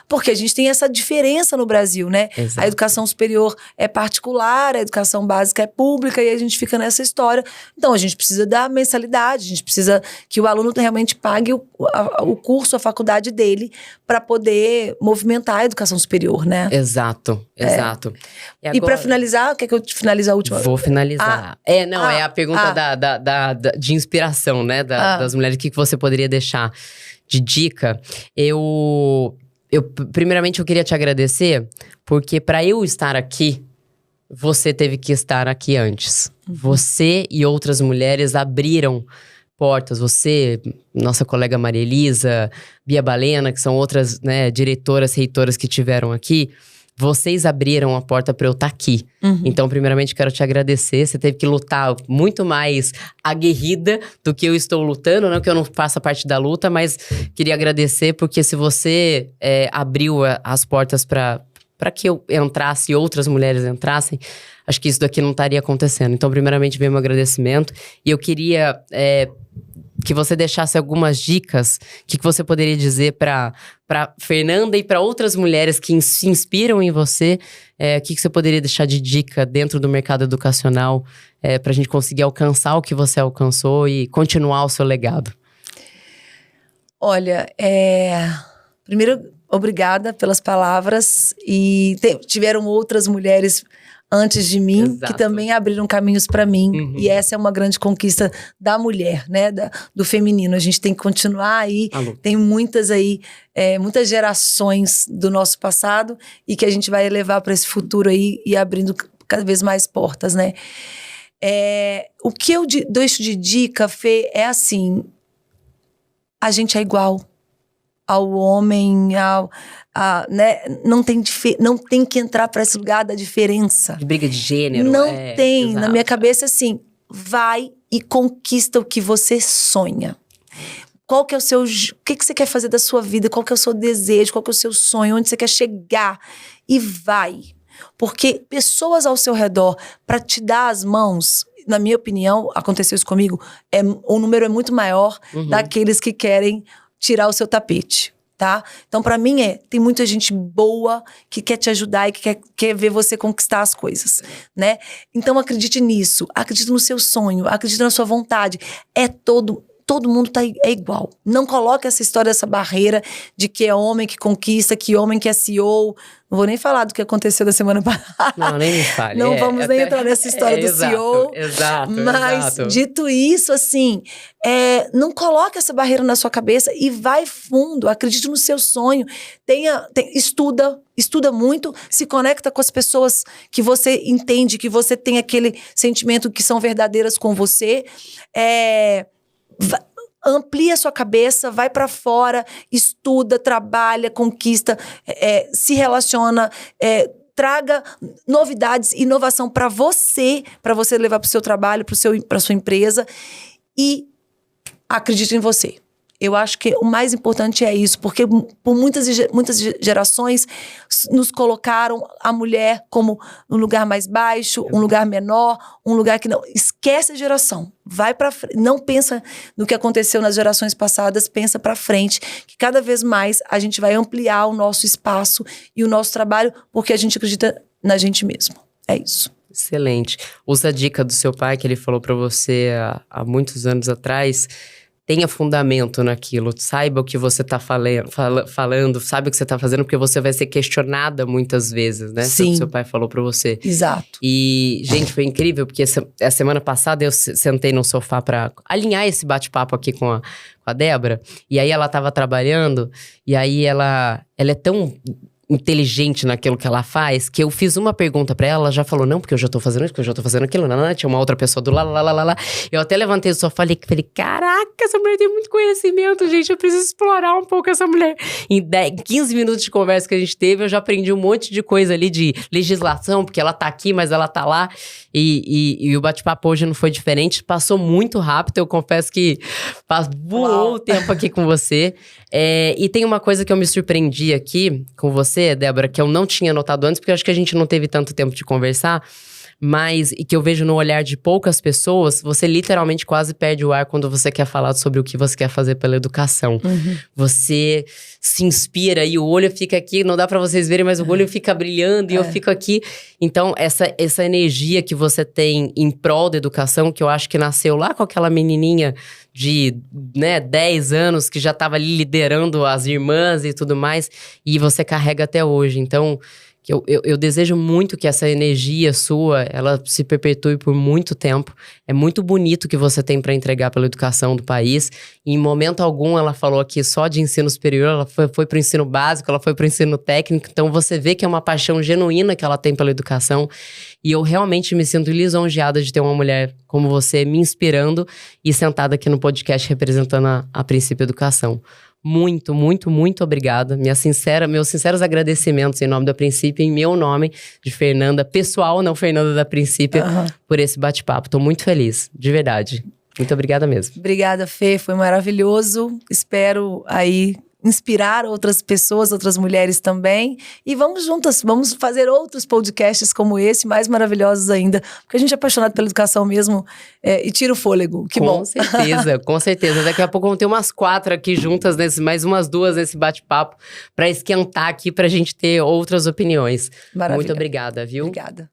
Porque a gente tem essa diferença no Brasil, né? Exato. A educação superior é particular, a educação básica é pública, e a gente fica nessa história. Então, a gente precisa da mensalidade, a gente precisa que o aluno realmente pague o curso, a faculdade dele, para poder movimentar a educação superior, né? Exato. E para finalizar, quer que eu finalize a última? Vou finalizar. É a pergunta de inspiração, né? Das mulheres. O que você poderia deixar de dica? Primeiramente, eu queria te agradecer, porque para eu estar aqui, você teve que estar aqui antes. Você e outras mulheres abriram portas. Você, nossa colega Maria Elisa, Bia Balena, que são outras, né, diretoras, reitoras que tiveram aqui. Vocês abriram a porta para eu estar aqui. Então, primeiramente, quero te agradecer. Você teve que lutar muito mais aguerrida do que eu estou lutando. Não que eu não faça parte da luta, mas queria agradecer, porque se você abriu as portas para que eu entrasse e outras mulheres entrassem, acho que isso daqui não estaria acontecendo. Então, primeiramente, veio meu agradecimento. E eu queria que você deixasse algumas dicas. O que você poderia dizer para Fernanda e para outras mulheres que se inspiram em você? O que você poderia deixar de dica dentro do mercado educacional para a gente conseguir alcançar o que você alcançou e continuar o seu legado? Olha, primeiro, obrigada pelas palavras. E tiveram outras mulheres antes de mim, Exato. que também abriram caminhos para mim. E essa é uma grande conquista da mulher, né? Do feminino. A gente tem que continuar aí. Tem muitas aí, muitas gerações do nosso passado e que a gente vai levar para esse futuro aí e abrindo cada vez mais portas, né? O que eu deixo de dica, Fê, é assim: a gente é igual ao homem, né? Não tem que entrar para esse lugar da diferença. De briga de gênero. Não tem. Exato. Na minha cabeça, assim, vai e conquista o que você sonha. Qual que é o seu... O que você quer fazer da sua vida? Qual que é o seu desejo? Qual que é o seu sonho? Onde você quer chegar? E vai. Porque pessoas ao seu redor, para te dar as mãos, na minha opinião, aconteceu isso comigo, o número é muito maior daqueles que querem tirar o seu tapete, tá? Então, pra mim, tem muita gente boa que quer te ajudar e que quer ver você conquistar as coisas, né? Então, acredite nisso, acredite no seu sonho, acredite na sua vontade. Todo mundo é igual. Não coloque essa história, essa barreira de que é homem que conquista, que homem que é CEO. Não vou nem falar do que aconteceu da semana passada. Não, nem me fale. Não vamos nem entrar nessa história do CEO. Exato. Mas, dito isso, assim, não coloque essa barreira na sua cabeça e vai fundo. Acredite no seu sonho. Estuda muito, se conecta com as pessoas que você entende, que você tem aquele sentimento que são verdadeiras com você. Amplia a sua cabeça, vai pra fora, estuda, trabalha, conquista, se relaciona, traga novidades, inovação para você levar pro seu trabalho, pra sua empresa, e acredite em você. Eu acho que o mais importante é isso, porque por muitas gerações nos colocaram a mulher como um lugar mais baixo, um lugar menor, um lugar que não... Esquece a geração, vai pra frente, não pensa no que aconteceu nas gerações passadas, pensa pra frente, que cada vez mais a gente vai ampliar o nosso espaço e o nosso trabalho, porque a gente acredita na gente mesmo. É isso. Excelente. Usa a dica do seu pai, que ele falou pra você há muitos anos atrás. Tenha fundamento naquilo, saiba o que você tá falando, saiba o que você tá fazendo, porque você vai ser questionada muitas vezes, né? Sim. O que seu pai falou pra você. Exato. E, gente, foi incrível, porque a semana passada eu sentei no sofá pra alinhar esse bate-papo aqui com a Débora, e aí ela tava trabalhando, e aí ela é tão inteligente naquilo que ela faz, que eu fiz uma pergunta pra ela já falou, não, porque eu já tô fazendo isso, porque eu já tô fazendo aquilo, tinha uma outra pessoa do lá. Eu até levantei do sofá e falei, caraca, essa mulher tem muito conhecimento, gente, eu preciso explorar um pouco essa mulher. Em 15 minutos de conversa que a gente teve, eu já aprendi um monte de coisa ali de legislação, porque ela tá aqui, mas ela tá lá, e o bate-papo hoje não foi diferente, passou muito rápido, eu confesso que voou o tempo aqui com você. E tem uma coisa que eu me surpreendi aqui com você, você, Débora, que eu não tinha notado antes, porque eu acho que a gente não teve tanto tempo de conversar, mas e que eu vejo no olhar de poucas pessoas, você literalmente quase perde o ar quando você quer falar sobre o que você quer fazer pela educação. Você se inspira e o olho fica aqui, não dá pra vocês verem, mas o olho fica brilhando e eu fico aqui. Então, essa energia que você tem em prol da educação, que eu acho que nasceu lá com aquela menininha de 10 anos, que já tava ali liderando as irmãs e tudo mais, e você carrega até hoje. Então, eu desejo muito que essa energia sua, ela se perpetue por muito tempo. É muito bonito o que você tem para entregar pela educação do país. E em momento algum, ela falou aqui só de ensino superior, ela foi para o ensino básico, ela foi para o ensino técnico. Então, você vê que é uma paixão genuína que ela tem pela educação. E eu realmente me sinto lisonjeada de ter uma mulher como você me inspirando e sentada aqui no podcast representando a Princípio Educação. Muito, muito, muito obrigada. Meus sinceros agradecimentos em nome da Princípio, em meu nome, de Fernanda, pessoal, não Fernanda da Princípio, por esse bate-papo. Tô muito feliz, de verdade. Muito obrigada mesmo. Obrigada, Fê. Foi maravilhoso. Espero aí inspirar outras pessoas, outras mulheres também. E vamos juntas, vamos fazer outros podcasts como esse, mais maravilhosos ainda. Porque a gente é apaixonado pela educação mesmo e tira o fôlego. Que bom. Com certeza, com certeza. Daqui a pouco vão ter umas 4 aqui juntas, mais umas 2 nesse bate-papo, para esquentar aqui, pra gente ter outras opiniões. Maravilha. Muito obrigada, viu? Obrigada.